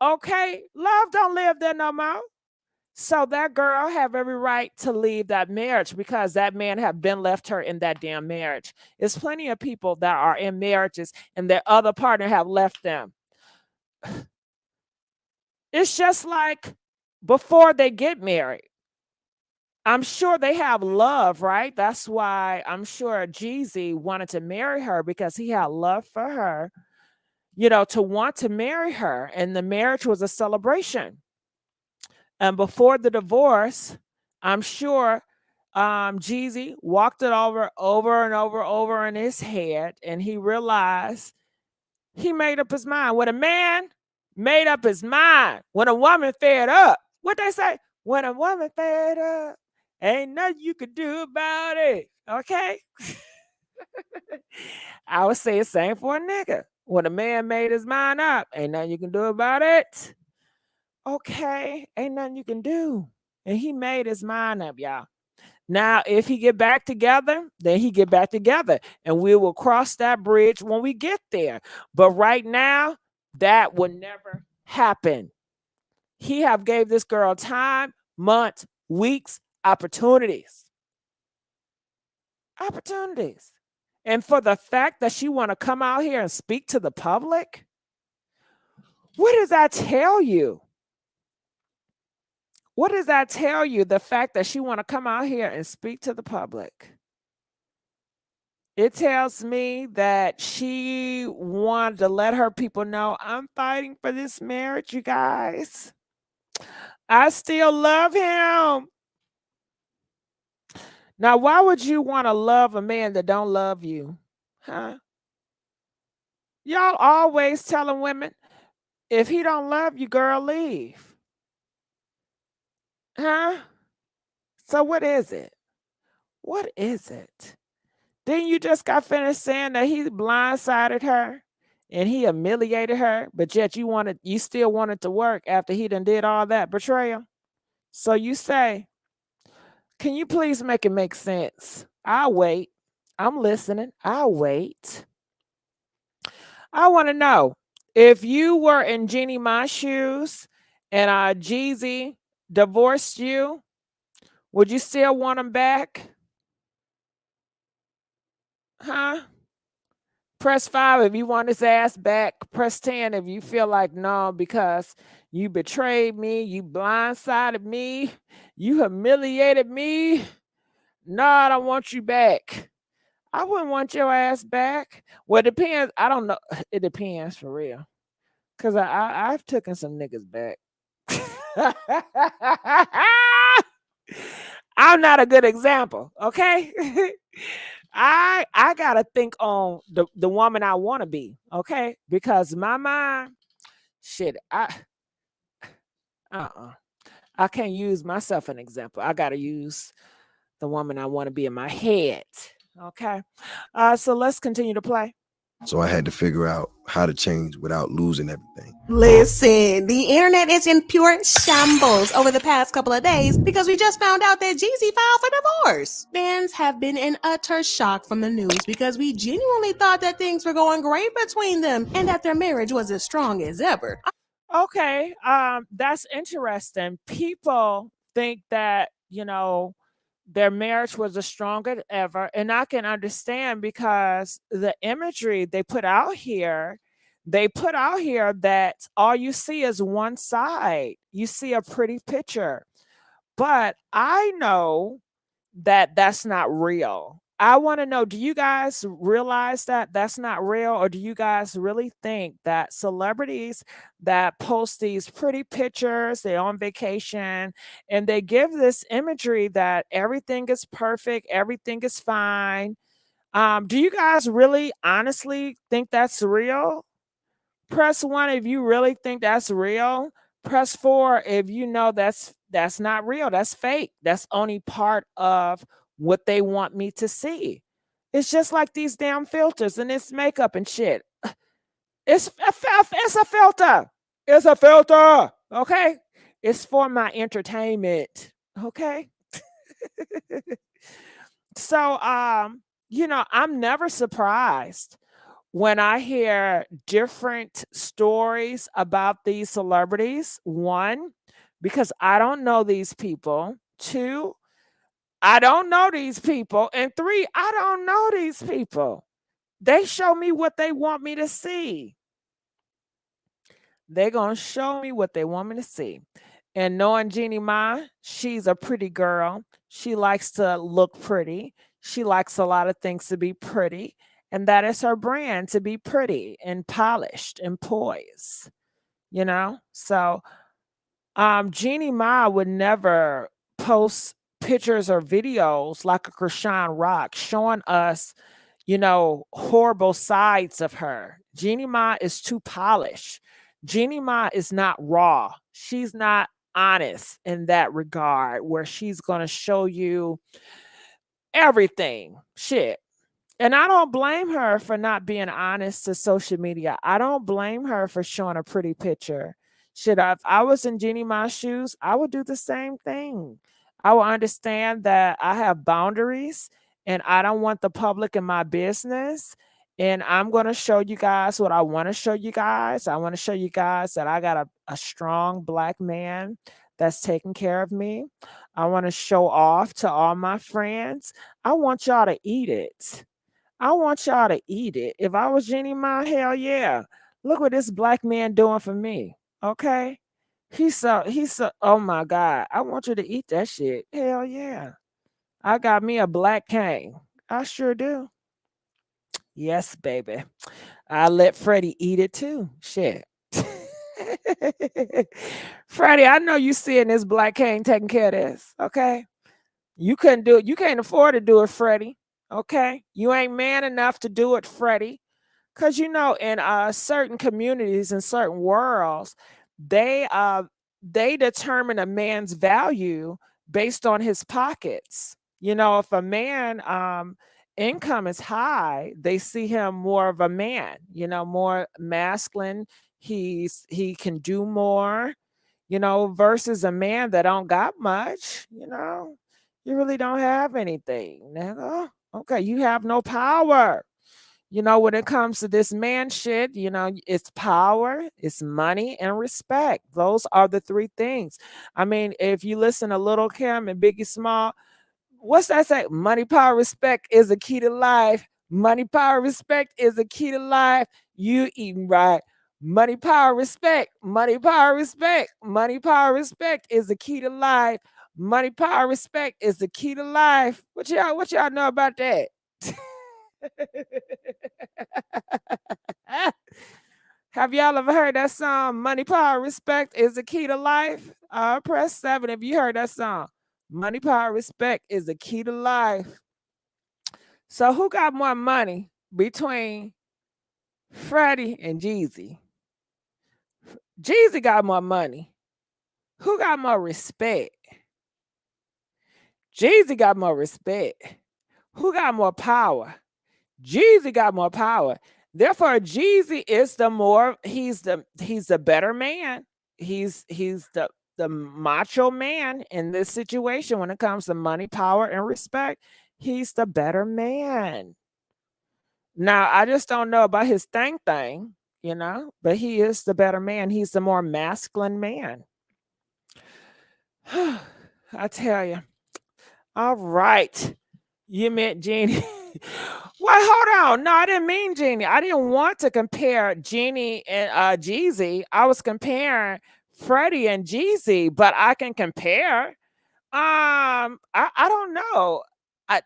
Okay? Love don't live there no more. So that girl have every right to leave that marriage because that man have been left her in that damn marriage. There's plenty of people that are in marriages and their other partner have left them. It's just like before they get married. I'm sure they have love, right? That's why I'm sure Jeezy wanted to marry her because he had love for her, to want to marry her. And the marriage was a celebration. And before the divorce, I'm sure Jeezy walked it over and over in his head, and he realized he made up his mind. When a man made up his mind, when a woman fed up, what they say? When a woman fed up, ain't nothing you could do about it. Okay? I would say the same for a nigga. When a man made his mind up, ain't nothing you can do about it. Okay, ain't nothing you can do. And he made his mind up, y'all. Now, if he get back together, then he get back together. And we will cross that bridge when we get there. But right now, that will never happen. He have gave this girl time, months, weeks, opportunities. Opportunities. And for the fact that she want to come out here and speak to the public, what does that tell you? What does that tell you? The fact that she want to come out here and speak to the public. It tells me that she wanted to let her people know, I'm fighting for this marriage, you guys. I still love him. Now, why would you want to love a man that don't love you? Huh? Y'all always telling women, if he don't love you, girl, leave. Huh? So what is it? What is it? Then you just got finished saying that he blindsided her and he humiliated her, but yet you still wanted to work after he done did all that betrayal. So you say, can you please make it make sense? I'll wait. I'm listening. I'll wait. I want to know, if you were in Jeannie Mae's shoes and Jeezy divorced you, would you still want him back? Huh? Press 5 if you want his ass back. Press 10 if you feel like no, because you betrayed me, you blindsided me, you humiliated me. No, I don't want you back. I wouldn't want your ass back. Well, it depends. I don't know. It depends for real. Because I've taken some niggas back. I'm not a good example, okay? I gotta think on the woman I want to be, okay? Because my mind, shit, I can't use myself an example. I gotta use the woman I want to be in my head, okay? So let's continue to play. So I had to figure out how to change without losing everything. Listen, the internet is in pure shambles over the past couple of days because we just found out that Jeezy filed for divorce. Fans have been in utter shock from the news because we genuinely thought that things were going great between them and that their marriage was as strong as ever. Okay, that's interesting. People think that, their marriage was the strongest ever, and I can understand because the imagery they put out here that all you see is one side. You see a pretty picture. But I know that that's not real. I want to know, do you guys realize that that's not real, or do you guys really think that celebrities that post these pretty pictures, they're on vacation, and they give this imagery that everything is perfect, everything is fine? Do you guys really honestly think that's real? Press 1 if you really think that's real. Press 4 if you know that's not real. That's fake. That's only part of what they want me to see. It's just like these damn filters and this makeup and shit. It's a filter. It's a filter. Okay? It's for my entertainment. Okay? So I'm never surprised when I hear different stories about these celebrities. One, because I don't know these people. Two, I don't know these people. And three, I don't know these people. They show me what they want me to see. They're going to show me what they want me to see. And knowing Jeannie Mai, she's a pretty girl. She likes to look pretty. She likes a lot of things to be pretty. And that is her brand, to be pretty and polished and poised, So Jeannie Mai would never post pictures or videos like a Krishan Rock showing us, horrible sides of her. Jeannie Mai is too polished. Jeannie Mai is not raw. She's not honest in that regard, where she's going to show you everything. Shit. And I don't blame her for not being honest to social media. I don't blame her for showing a pretty picture. If I was in Jeannie Mai's shoes, I would do the same thing. I will understand that I have boundaries and I don't want the public in my business. And I'm going to show you guys what I want to show you guys. I want to show you guys that I got a strong black man that's taking care of me. I want to show off to all my friends. I want y'all to eat it. I want y'all to eat it. If I was Jeannie Mai, hell yeah. Look what this black man doing for me. Okay. He's so, oh my God. I want you to eat that shit. Hell yeah. I got me a black cane. I sure do. Yes, baby. I let Freddie eat it too. Shit. Freddie, I know you seeing this black cane taking care of this. Okay. You couldn't do it. You can't afford to do it, Freddie. Okay. You ain't man enough to do it, Freddie. Because in certain communities and certain worlds, they determine a man's value based on his pockets. If a man income is high, they see him more of a man, more masculine. He can do more, versus a man that don't got much, you really don't have anything, nigga. Okay, you have no power. When it comes to this man shit, it's power, it's money, and respect. Those are the three things. I mean, if you listen to Little Kim and Biggie Small, what's that say? Money, power, respect is the key to life. Money, power, respect is the key to life. You eating right. Money, power, respect. Money, power, respect. Money, power, respect is the key to life. Money, power, respect is the key to life. What y'all know about that? Have y'all ever heard that song? Money, power, respect is the key to life. Press 7 if you heard that song. Money, power, respect is the key to life. So who got more money between Freddie and Jeezy? Jeezy got more money. Who got more respect? Jeezy got more respect. Who got more power? Jeezy got more power. Therefore, Jeezy is he's the better man. He's the macho man in this situation when it comes to money, power, and respect. He's the better man. Now, I just don't know about his thing, but he is the better man. He's the more masculine man. I tell you. All right. You meant Jeannie. Wait, hold on. No, I didn't mean Jeannie. I didn't want to compare Jeannie and Jeezy. I was comparing Freddie and Jeezy, but I can compare. I don't know.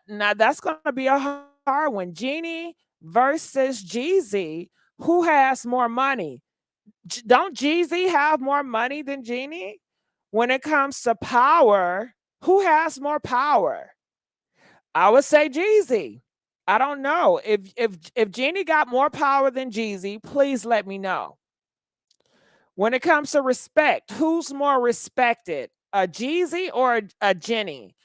Now that's gonna be a hard one. Jeannie versus Jeezy. Who has more money? Don't Jeezy have more money than Jeannie? When it comes to power, who has more power? I would say Jeezy. I don't know. If Jeannie got more power than Jeezy, please let me know. When it comes to respect, who's more respected? A Jeezy or a Jenny?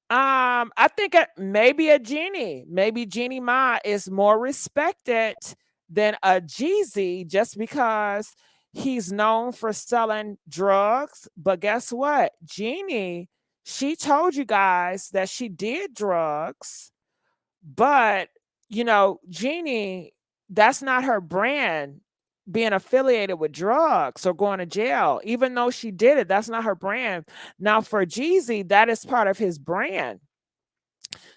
I think maybe a Jeannie. Maybe Jeannie Ma is more respected than a Jeezy just because he's known for selling drugs. But guess what? Jeannie, she told you guys that she did drugs, but Jeannie, that's not her brand. Being affiliated with drugs or going to jail, even though she did it, that's not her brand. Now, for Jeezy, that is part of his brand.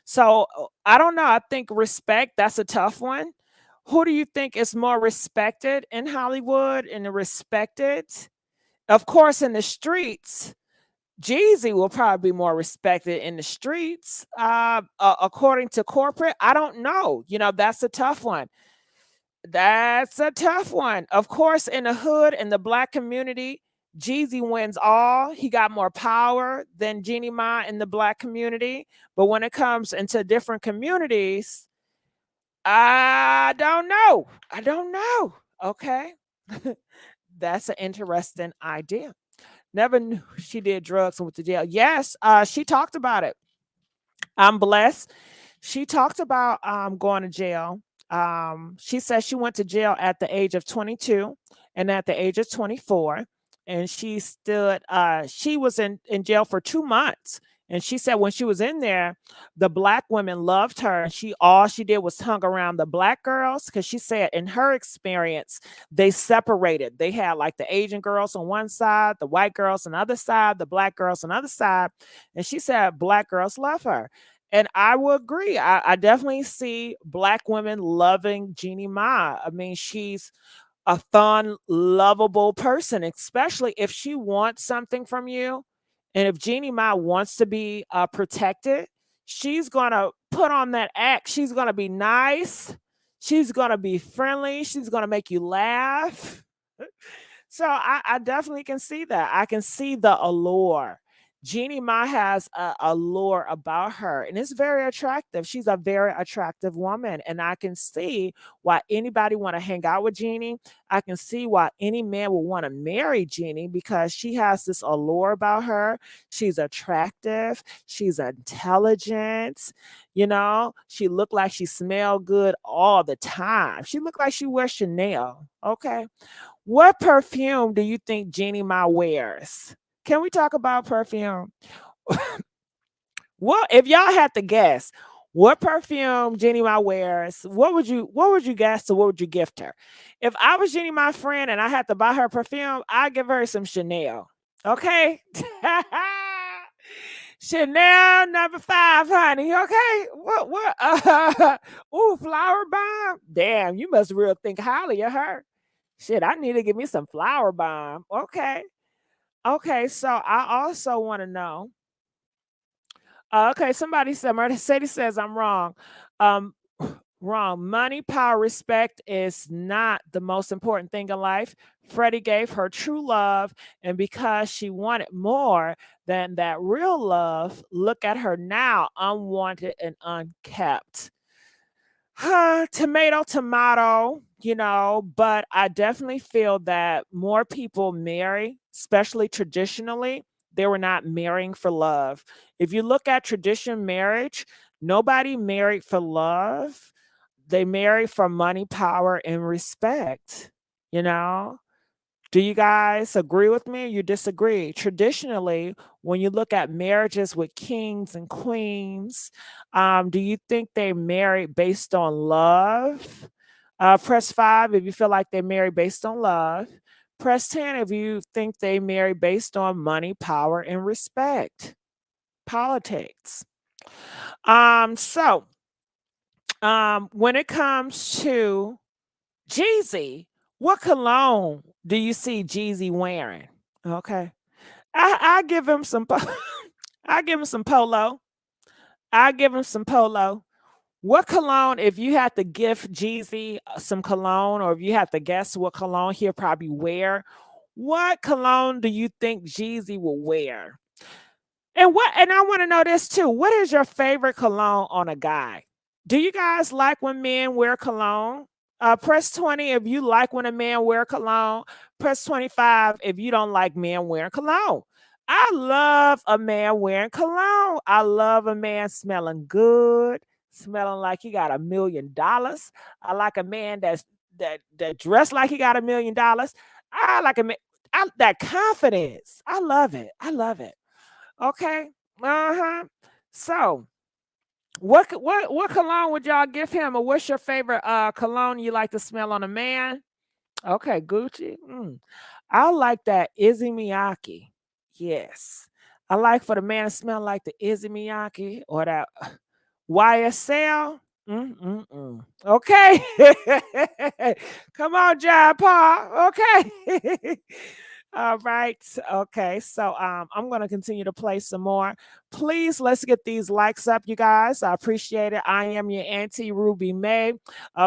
So I don't know. I think respect, that's a tough one. Who do you think is more respected in Hollywood and respected? Of course, in the streets, Jeezy will probably be more respected in the streets. According to corporate, I don't know. That's a tough one. That's a tough one. Of course, in the hood, in the black community, Jeezy wins all. He got more power than Jeannie Ma in the black community. But when it comes into different communities, I don't know. I don't know. Okay. That's an interesting idea. Never knew she did drugs and went to jail. Yes, she talked about it. I'm blessed. She talked about going to jail. She said she went to jail at the age of 22 and at the age of 24. And she was in jail for 2 months. And she said when she was in there, the black women loved her. And all she did was hung around the black girls because she said in her experience, they separated. They had like the Asian girls on one side, the white girls on the other side, the black girls on the other side. And she said black girls love her. And I will agree. I definitely see black women loving Jeannie Ma. I mean, she's a fun, lovable person, especially if she wants something from you. And if Jeannie Ma wants to be protected, she's going to put on that act. She's going to be nice. She's going to be friendly. She's going to make you laugh. So I definitely can see that. I can see the allure. Jeannie Ma has a allure about her, and it's very attractive. She's a very attractive woman, and I can see why anybody want to hang out with Jeannie. I can see why any man would want to marry Jeannie because she has this allure about her. She's attractive. She's intelligent. She look like she smell good all the time. She look like she wears Chanel. Okay. What perfume do you think Jeannie Ma wears? Can we talk about perfume? Well, if y'all had to guess what perfume Jeannie Ma wears, what would you guess or what would you gift her? If I was Jeannie Ma friend and I had to buy her perfume, I'd give her some Chanel. Okay? Chanel number 5, honey. Okay. What ooh, flower bomb. Damn, you must real think highly of her. Shit, I need to give me some flower bomb. Okay. Okay, so I also want to know. Okay, somebody said Mercedes says I'm wrong. Um, wrong. Money, power, respect is not the most important thing in life. Freddie gave her true love, and because she wanted more than that real love, look at her now, unwanted and unkept. Tomato, tomato, but I definitely feel that more people marry, especially traditionally, they were not marrying for love. If you look at tradition marriage, nobody married for love. they marry for money, power, and respect. You know, do you guys agree with me or you disagree? Traditionally, when you look at marriages with kings and queens, do you think they marry based on love? Press 5 if you feel like they marry based on love. Press 10 if you think they marry based on money, power, and respect. Politics. So when it comes to Jeezy, what cologne do you see Jeezy wearing? Okay. I give him some I give him some polo. I give him some polo. What cologne, if you had to gift Jeezy some cologne, or if you had to guess what cologne he'll probably wear, what cologne do you think Jeezy will wear? And I want to know this too. What is your favorite cologne on a guy? Do you guys like when men wear cologne? Press 20 if you like when a man wear cologne. Press 25 if you don't like men wearing cologne. I love a man wearing cologne. I love a man smelling good, smelling like he got $1 million. I like a man that dressed like he got $1 million. I like a man that confidence. I love it. I love it. Okay. Uh-huh. So, what cologne would y'all give him, or what's your favorite cologne you like to smell on a man? Okay, Gucci. I like that Izzy Miyake. Yes. I like for the man to smell like the Izzy Miyake or that YSL. Okay. Come on, John Paul. Okay. All right. Okay. So I'm gonna continue to play some more. Please let's get these likes up, you guys. I appreciate it. I am your auntie Rubymae.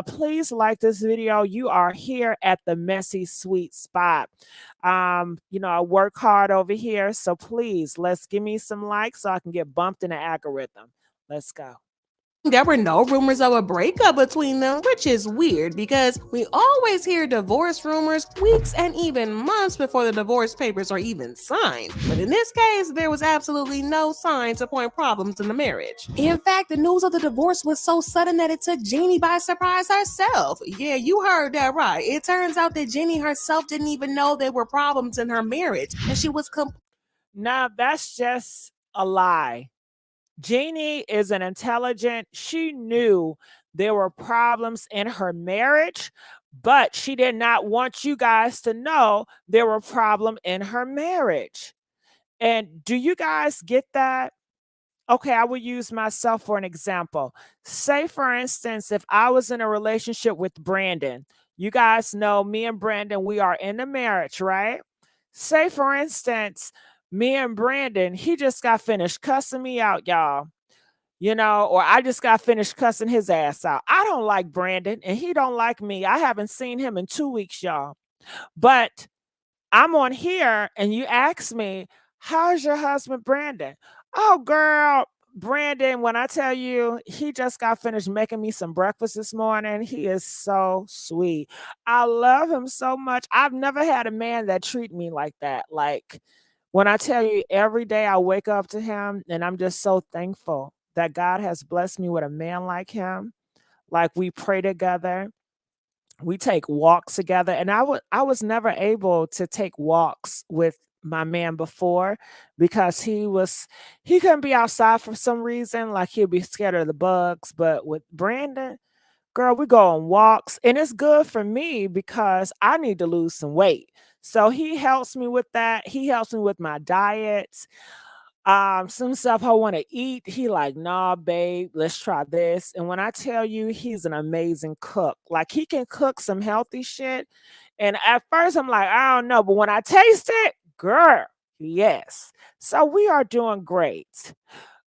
Please like this video. You are here at the Messy Sweet Spot. I work hard over here. So please let's give me some likes so I can get bumped in the algorithm. Let's go. There were no rumors of a breakup between them, which is weird because we always hear divorce rumors weeks and even months before the divorce papers are even signed. But in this case, there was absolutely no sign to point problems in the marriage. In fact, the news of the divorce was so sudden that it took Jeannie by surprise herself. Yeah, you heard that right. It turns out that Jeannie herself didn't even know there were problems in her marriage, and she was Now, that's just a lie. Jeannie is an intelligent. She knew there were problems in her marriage, but she did not want you guys to know there were problems in her marriage. And do you guys get that? Okay, I will use myself for an example. Say, for instance, if I was in a relationship with Brandon, you guys know me and Brandon, we are in a marriage, right? Say, for instance, me and Brandon, he just got finished cussing me out, y'all. Or I just got finished cussing his ass out. I don't like Brandon and he don't like me. I haven't seen him in 2 weeks, y'all. But I'm on here and you ask me, how's your husband, Brandon? Oh, girl, Brandon, when I tell you, he just got finished making me some breakfast this morning. He is so sweet. I love him so much. I've never had a man that treat me like that. Like when I tell you every day I wake up to him and I'm just so thankful that God has blessed me with a man like him. Like we pray together, we take walks together, and I was never able to take walks with my man before because he couldn't be outside for some reason, like he'd be scared of the bugs. But with Brandon, girl, we go on walks and it's good for me because I need to lose some weight. So he helps me with that. He helps me with my diet. Some stuff I want to eat, he like, nah, babe, let's try this. And when I tell you he's an amazing cook, like he can cook some healthy shit. And at first I'm like, I don't know, but when I taste it, girl, yes. So we are doing great.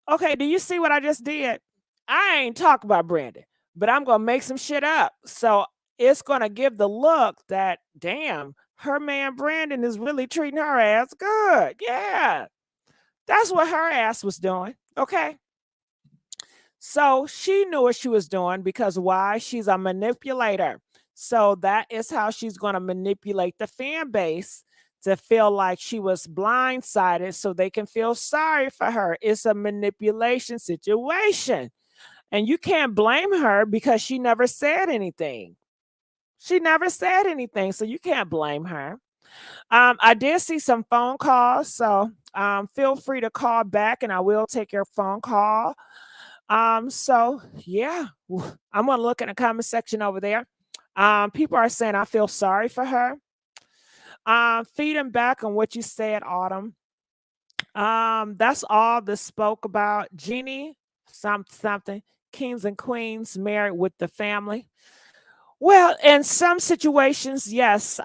Okay, do you see what I just did? I ain't talk about Brandon, but I'm gonna make some shit up. So it's gonna give the look that damn, her man Brandon is really treating her ass good. Yeah. That's what her ass was doing. Okay. So she knew what she was doing because why? She's a manipulator. So that is how she's going to manipulate the fan base to feel like she was blindsided so they can feel sorry for her. It's a manipulation situation. And you can't blame her because she never said anything. She never said anything, so you can't blame her. I did see some phone calls, so feel free to call back and I will take your phone call. So yeah, I'm gonna look in the comment section over there. People are saying I feel sorry for her. Feeding back on what you said, Autumn. That's all this spoke about. Jeannie, something. Kings and queens married with the family. Well, in some situations, yes,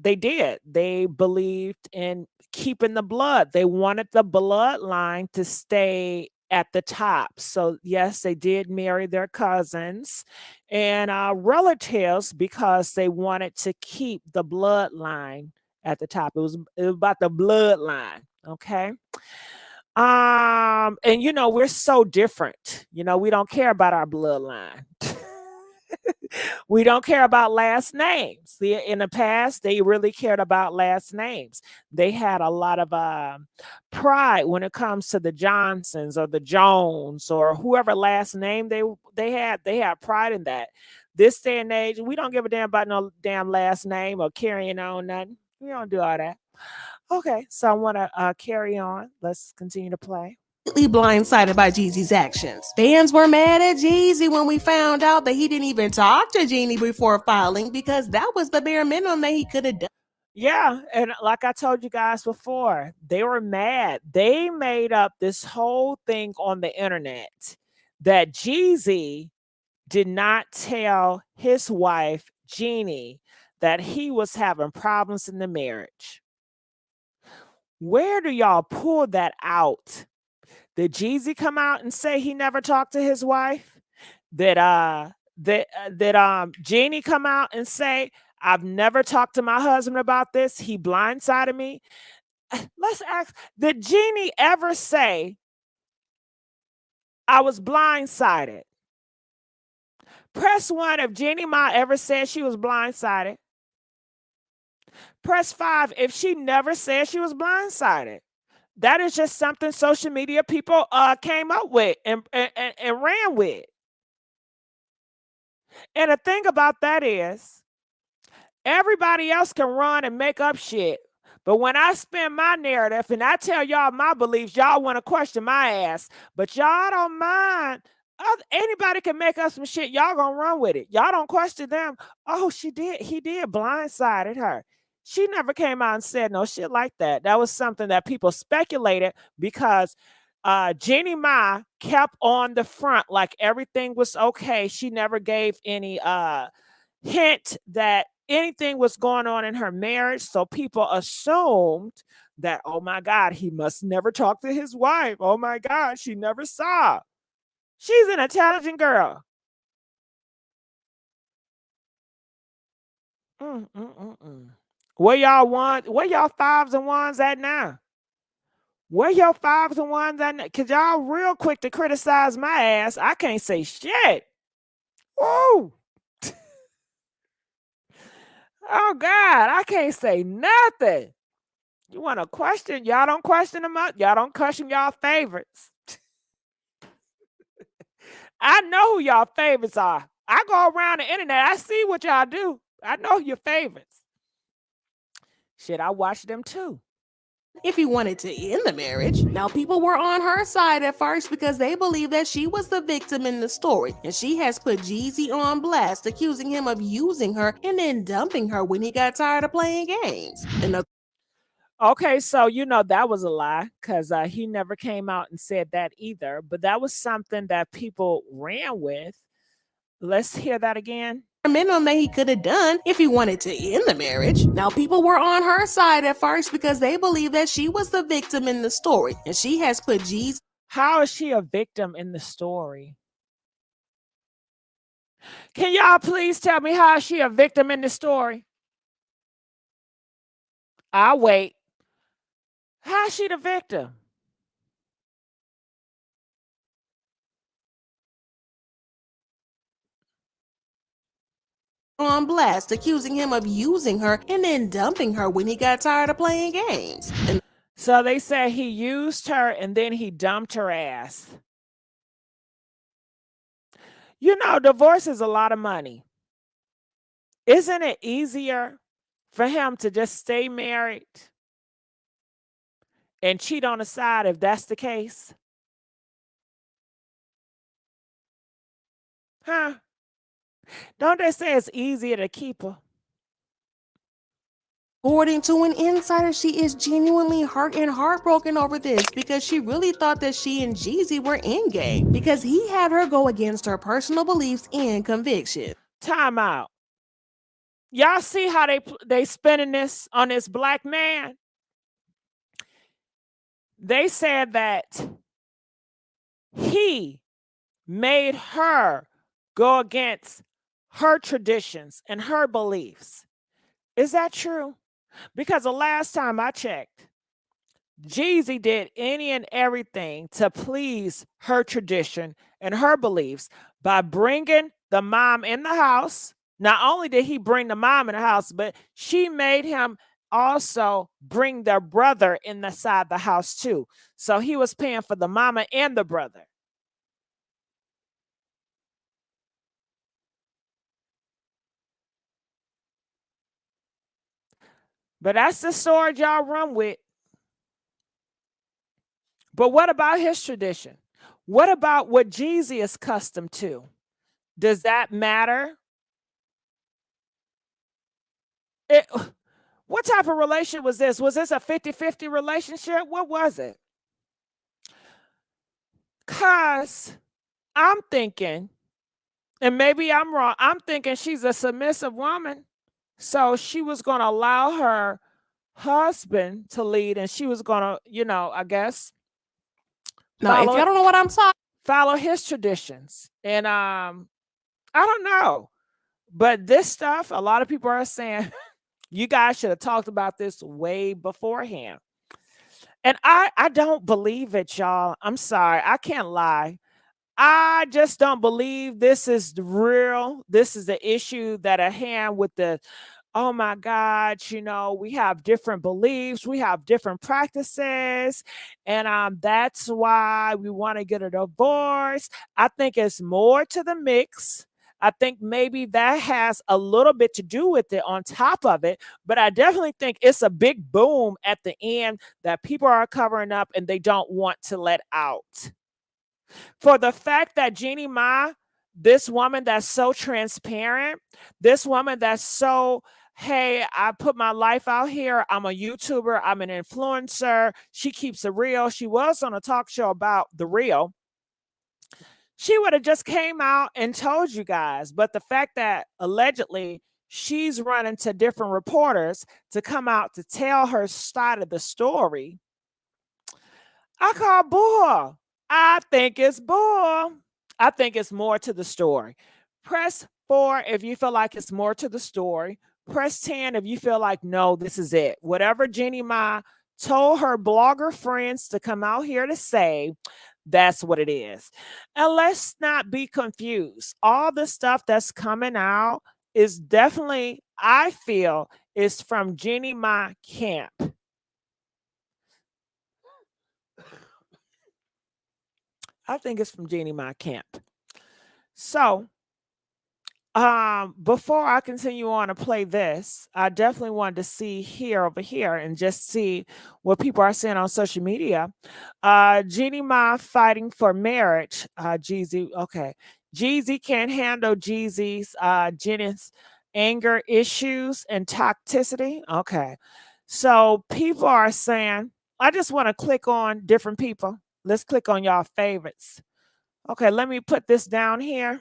they did. They believed in keeping the blood. They wanted the bloodline to stay at the top. So, yes, they did marry their cousins and relatives because they wanted to keep the bloodline at the top. It was about the bloodline. Okay. And we're so different. We don't care about our bloodline. We don't care about last names. In the past, they really cared about last names. They had a lot of pride when it comes to the Johnsons or the Jones or whoever last name they had. They had pride in that. This day and age, we don't give a damn about no damn last name or carrying on nothing. We don't do all that. Okay, so I want to carry on. Let's continue to play. Blindsided by Jeezy's actions. Fans were mad at Jeezy when we found out that he didn't even talk to Jeannie before filing because that was the bare minimum that he could have done. Yeah, and like I told you guys before, they were mad. They made up this whole thing on the internet that Jeezy did not tell his wife, Jeannie, that he was having problems in the marriage. Where do y'all pull that out? Did Jeezy come out and say he never talked to his wife? Did Jeannie come out and say, I've never talked to my husband about this. He blindsided me. Let's ask, did Jeannie ever say, I was blindsided? Press 1 if Jeannie Ma ever said she was blindsided. Press 5 if she never said she was blindsided. That is just something social media people came up with and ran with. And the thing about that is, everybody else can run and make up shit. But when I spin my narrative and I tell y'all my beliefs, y'all want to question my ass. But y'all don't mind. Anybody can make up some shit. Y'all gonna run with it. Y'all don't question them. Oh, he did blindsided her. She never came out and said no shit like that. That was something that people speculated because Jeannie Ma kept on the front like everything was okay. She never gave any hint that anything was going on in her marriage. So people assumed that, oh my God, he must never talk to his wife. Oh my God, she never saw. She's an intelligent girl. Where y'all fives and ones at now? Where your fives and ones at now? Cause y'all real quick to criticize my ass. I can't say shit. Woo! Oh God, I can't say nothing. You want to question? Y'all don't question them up. Y'all don't question y'all favorites. I know who y'all favorites are. I go around the internet. I see what y'all do. I know your favorites. Shit, I watch them too. If he wanted to end the marriage. Now, people were on her side at first because they believe that she was the victim in the story, and she has put Jeezy on blast, accusing him of using her and then dumping her when he got tired of playing games. Okay, so that was a lie because he never came out and said that either. But that was something that people ran with. Let's hear that again. Minimum that he could have done if he wanted to end the marriage. Now, people were on her side at first because they believe that she was the victim in the story, and she has put Jeezy. How is she a victim in the story? Can y'all please tell me how is she a victim in the story? I'll wait. How's she the victim? On blast, accusing him of using her and then dumping her when he got tired of playing games. So they say he used her and then he dumped her ass. You know, divorce is a lot of money. Isn't it easier for him to just stay married and cheat on the side if that's the case? Huh? Don't they say it's easier to keep her? According to an insider, she is genuinely hurt and heartbroken over this because she really thought that she and Jeezy were engaged because he had her go against her personal beliefs and convictions. Time out. Y'all see how they spinning this on this black man? They said that he made her go against her traditions and her beliefs. Is that true? Because the last time I checked, Jeezy did any and everything to please her tradition and her beliefs by bringing the mom in the house. Not only did he bring the mom in the house, but she made him also bring their brother inside the house too. So he was paying for the mama and the brother. But that's the story y'all run with. But what about his tradition? What about what Jeezy is accustomed to? Does that matter? It, what type of relationship was this? Was this a 50-50 relationship? What was it? Because I'm thinking, and maybe I'm wrong, I'm thinking she's a submissive woman. So she was going to allow her husband to lead, and she was going to, I guess, Now, if y'all don't know what I'm talking, follow his traditions. And I don't know. But this stuff, a lot of people are saying, you guys should have talked about this way beforehand. And I don't believe it, y'all. I'm sorry. I can't lie. I just don't believe this is real. This is the issue that at hand with the, oh my God, we have different beliefs, we have different practices, and that's why we want to get a divorce. I think it's more to the mix. I think maybe that has a little bit to do with it on top of it, but I definitely think it's a big boom at the end that people are covering up and they don't want to let out. For the fact that Jeannie Mai, this woman that's so transparent, this woman that's so, hey, I put my life out here. I'm a YouTuber. I'm an influencer. She keeps it real. She was on a talk show about the real. She would have just came out and told you guys. But the fact that allegedly she's running to different reporters to come out to tell her side of the story, I call bull. I think it's bull. I think it's more to the story. Press 4 if you feel like it's more to the story. Press 10 if you feel like, no, this is it. Whatever Jeannie Mai told her blogger friends to come out here to say, that's what it is. And let's not be confused. All the stuff that's coming out is definitely, I feel, is from Jeannie Mai camp. I think it's from Jeannie Mai camp. So, before I continue on to play this, I definitely wanted to see over here and just see what people are saying on social media. Jeannie Mai fighting for marriage. Jeezy, okay. Jeezy can't handle Jeezy's Jenny's anger issues and toxicity. Okay. So people are saying, I just want to click on different people. Let's click on y'all favorites. Okay, let me put this down here.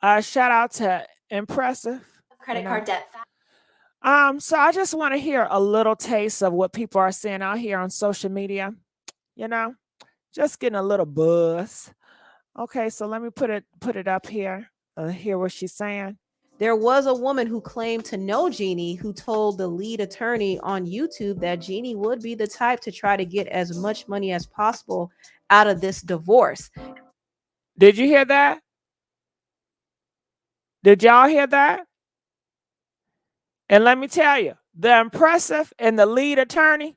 Shout out to Impressive. Credit card debt. So I just want to hear a little taste of what people are saying out here on social media. Just getting a little buzz. Okay, so let me put it up here. Hear what she's saying. There was a woman who claimed to know Jeannie who told the lead attorney on YouTube that Jeannie would be the type to try to get as much money as possible out of this divorce. Did you hear that? Did y'all hear that? And let me tell you, the Impressive and the lead attorney,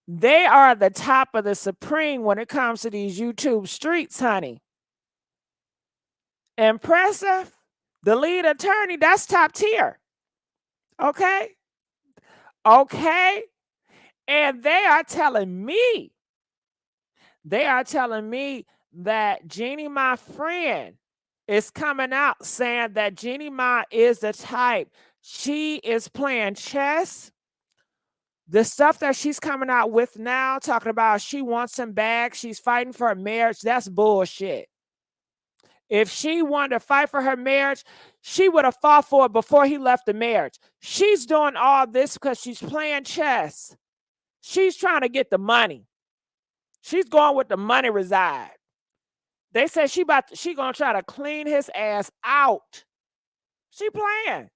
they are the top of the supreme when it comes to these YouTube streets, honey. Impressive. The lead attorney, that's top tier. Okay. Okay. And they are telling me that Jeannie, my friend, is coming out saying that Jeannie Ma is the type. She is playing chess. The stuff that she's coming out with now, talking about she wants him back, she's fighting for a marriage, that's bullshit. If she wanted to fight for her marriage, she would have fought for it before he left the marriage. She's doing all this because she's playing chess. She's trying to get the money. She's going with the money reside. They said she gonna try to clean his ass out. She playing.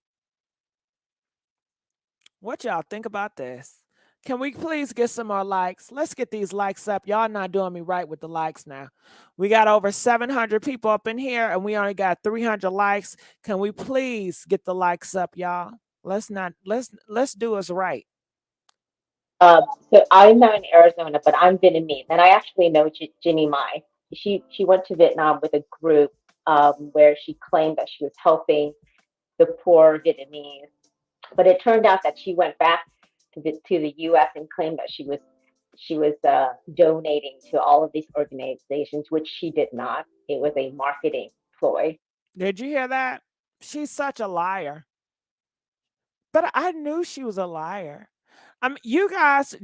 What y'all think about this? Can we please get some more likes? Let's get these likes up. Y'all not doing me right with the likes now. We got over 700 people up in here and we only got 300 likes. Can we please get the likes up, y'all? Let's do us right. So I'm now in Arizona, but I'm Vietnamese, and I actually know Jeannie Mai. She went to Vietnam with a group where she claimed that she was helping the poor Vietnamese, but it turned out that she went back to the U.S. and claimed that she was donating to all of these organizations, which she did not. It was a marketing ploy. Did you hear that? She's such a liar. But I knew she was a liar. I mean, you guys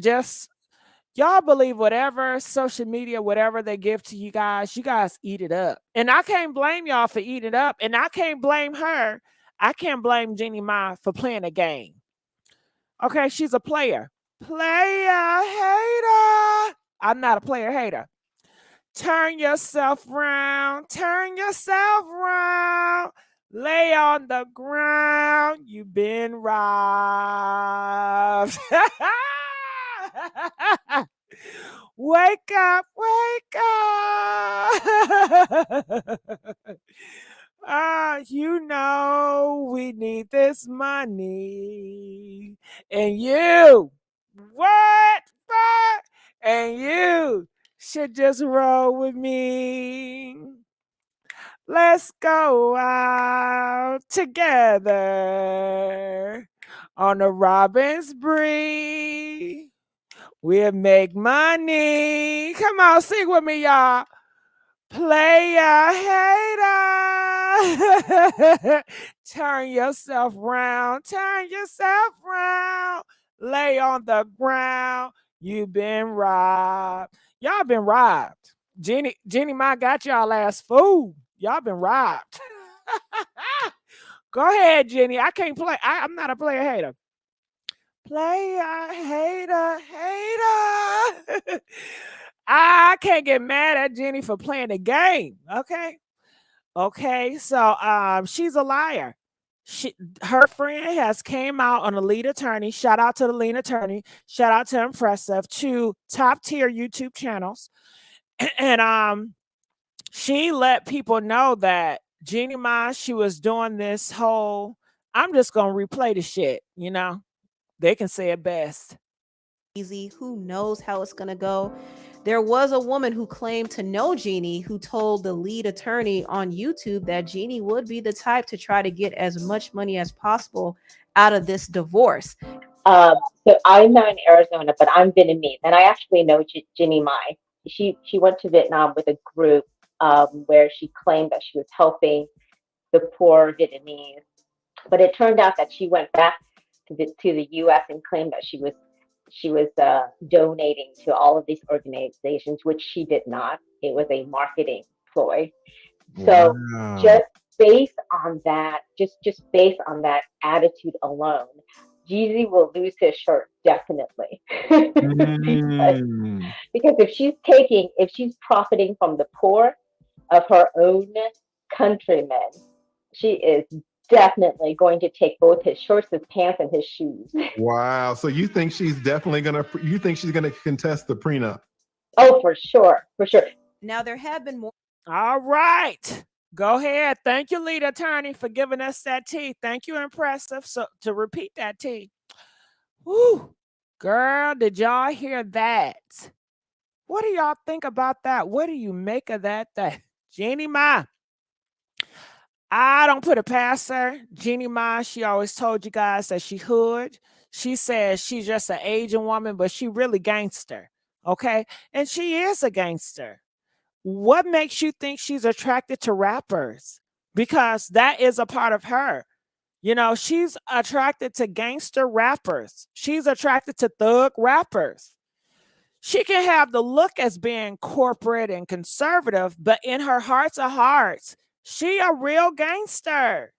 y'all believe whatever social media, whatever they give to you guys eat it up. And I can't blame y'all for eating it up. And I can't blame her. I can't blame Jeannie Mai for playing a game. Okay, she's a player. Player hater. I'm not a player hater. Turn yourself round. Turn yourself round. Lay on the ground. You've been robbed. Wake up, wake up. You know we need this money. And you, what? And you should just roll with me. Let's go out together on a robin spree. We'll make money. Come on, sing with me, y'all. Player hater. Turn yourself round. Turn yourself round. Lay on the ground. You've been robbed. Y'all been robbed. Jeannie Mai got y'all ass food. Y'all been robbed. Go ahead, Jeannie. I can't play. I'm not a player hater. Player hater. I can't get mad at Jeannie for playing the game. Okay. So she's a liar. Her friend has came out on the lead attorney. Shout out to the lead attorney. Shout out to Impressive, two top tier YouTube channels. And she let people know that Jeannie Mai, she was doing this whole, I'm just gonna replay the shit, They can say it best. Easy. Who knows how it's gonna go? There was a woman who claimed to know Jeannie who told the lead attorney on YouTube that Jeannie would be the type to try to get as much money as possible out of this divorce. So I'm now in Arizona, but I'm Vietnamese, and I actually know Jeannie Mai. She went to Vietnam with a group where she claimed that she was helping the poor Vietnamese, but it turned out that she went back to the U.S. and claimed that she was donating to all of these organizations, which she did not. It was a marketing ploy. So just based on that, just based on that attitude alone, Jeezy will lose his shirt definitely. Because if she's profiting from the poor of her own countrymen, she is definitely going to take both his shorts, his pants, and his shoes. Wow. So you think she's gonna contest the prenup? Oh, for sure. Now there have been more. All right. Go ahead. Thank you, lead attorney, for giving us that tea. Thank you, Impressive. So to repeat that tea. Woo. Girl, did y'all hear that? What do y'all think about that? What do you make of that? Jeannie Mai. I don't put it past her. Jeannie Mai, she always told you guys that she hood. She says she's just an Asian woman, but she really gangster. Okay. And she is a gangster. What makes you think she's attracted to rappers? Because that is a part of her. You know, she's attracted to gangster rappers. She's attracted to thug rappers. She can have the look as being corporate and conservative, but in her hearts of hearts, she a real gangster.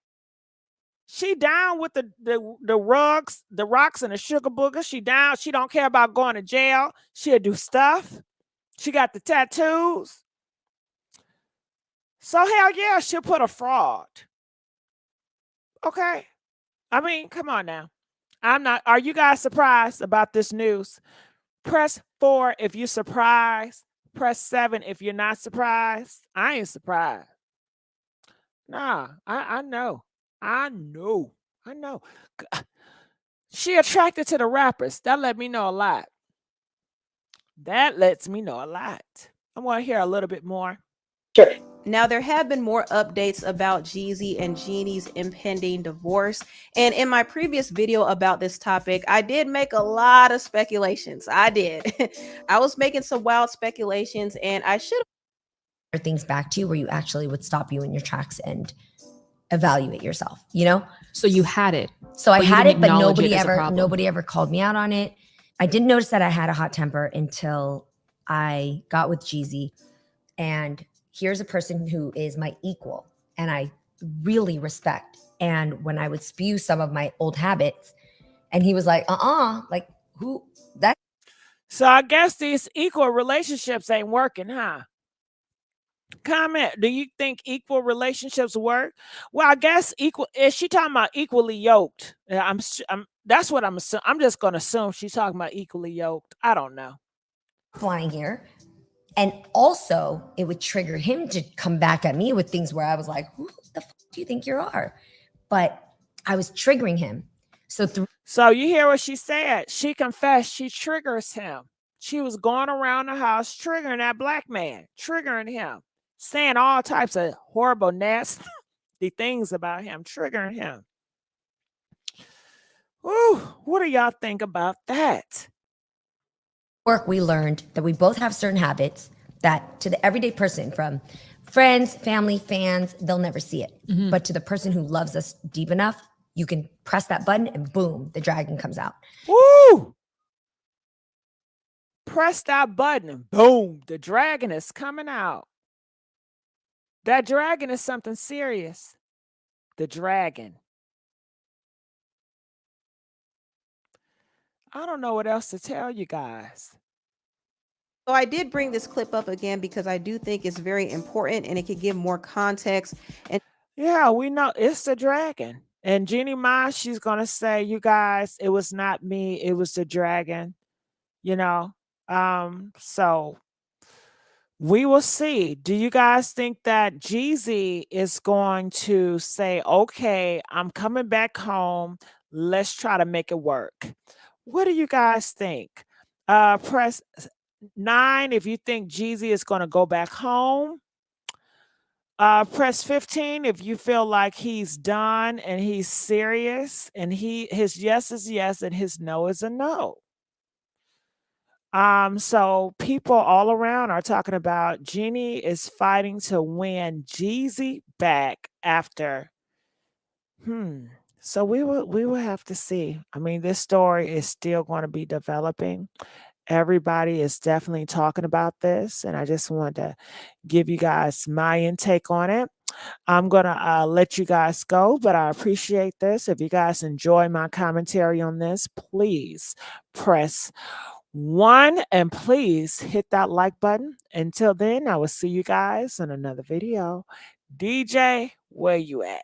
She down with the rugs, the rocks, and the sugar booger. She down. She don't care about going to jail. She'll do stuff. She got the tattoos. So hell yeah, she'll put a fraud. Okay. I mean, come on now. I'm not. Are you guys surprised about this news? Press 4 if you're surprised. Press 7 if you're not surprised. I ain't surprised. Nah, I know. I know. I know. She attracted to the rappers. That let me know a lot. That lets me know a lot. I want to hear a little bit more. Sure. Now, there have been more updates about Jeezy and Jeannie's impending divorce. And in my previous video about this topic, I did make a lot of speculations. I did. I was making some wild speculations, and I should have things back to you where you actually would stop you in your tracks and evaluate yourself, you know? So you had it. So I had it, but nobody ever called me out on it. I didn't notice that I had a hot temper until I got with Jeezy, and here's a person who is my equal and I really respect. And when I would spew some of my old habits, and he was like, like who that? So I guess these equal relationships ain't working, huh? Comment. Do you think equal relationships work? Well, I guess equal. Is she talking about equally yoked? That's what I'm assuming. I'm just going to assume she's talking about equally yoked. I don't know. Flying here. And also, it would trigger him to come back at me with things where I was like, who the fuck do you think you are? But I was triggering him. So you hear what she said. She confessed she triggers him. She was going around the house triggering that black man, triggering him, saying all types of horrible, nasty things about him, triggering him. Ooh, what do y'all think about that? Work, we learned that we both have certain habits that to the everyday person, from friends, family, fans, they'll never see it. Mm-hmm. But to the person who loves us deep enough, you can press that button and boom, the dragon comes out. Woo! Press that button and boom, the dragon is coming out. That dragon is something serious. The dragon. I don't know what else to tell you guys. So I did bring this clip up again because I do think it's very important and it could give more context. And yeah, we know it's the dragon. And Jeannie Mai, she's going to say, you guys, it was not me. It was the dragon, you know. So we will see. Do you guys think that Jeezy is going to say, okay, I'm coming back home. Let's try to make it work. What do you guys think? Press 9 if you think Jeezy is going to go back home. Press 15 if you feel like he's done and he's serious and his yes is yes and his no is a no. So people all around are talking about Jeannie is fighting to win Jeezy back after. So we will have to see. I mean, this story is still going to be developing. Everybody is definitely talking about this, and I just wanted to give you guys my intake on it. I'm going to let you guys go, but I appreciate this. If you guys enjoy my commentary on this, please press 1 and please hit that like button. Until then, I will see you guys in another video. DJ, where you at?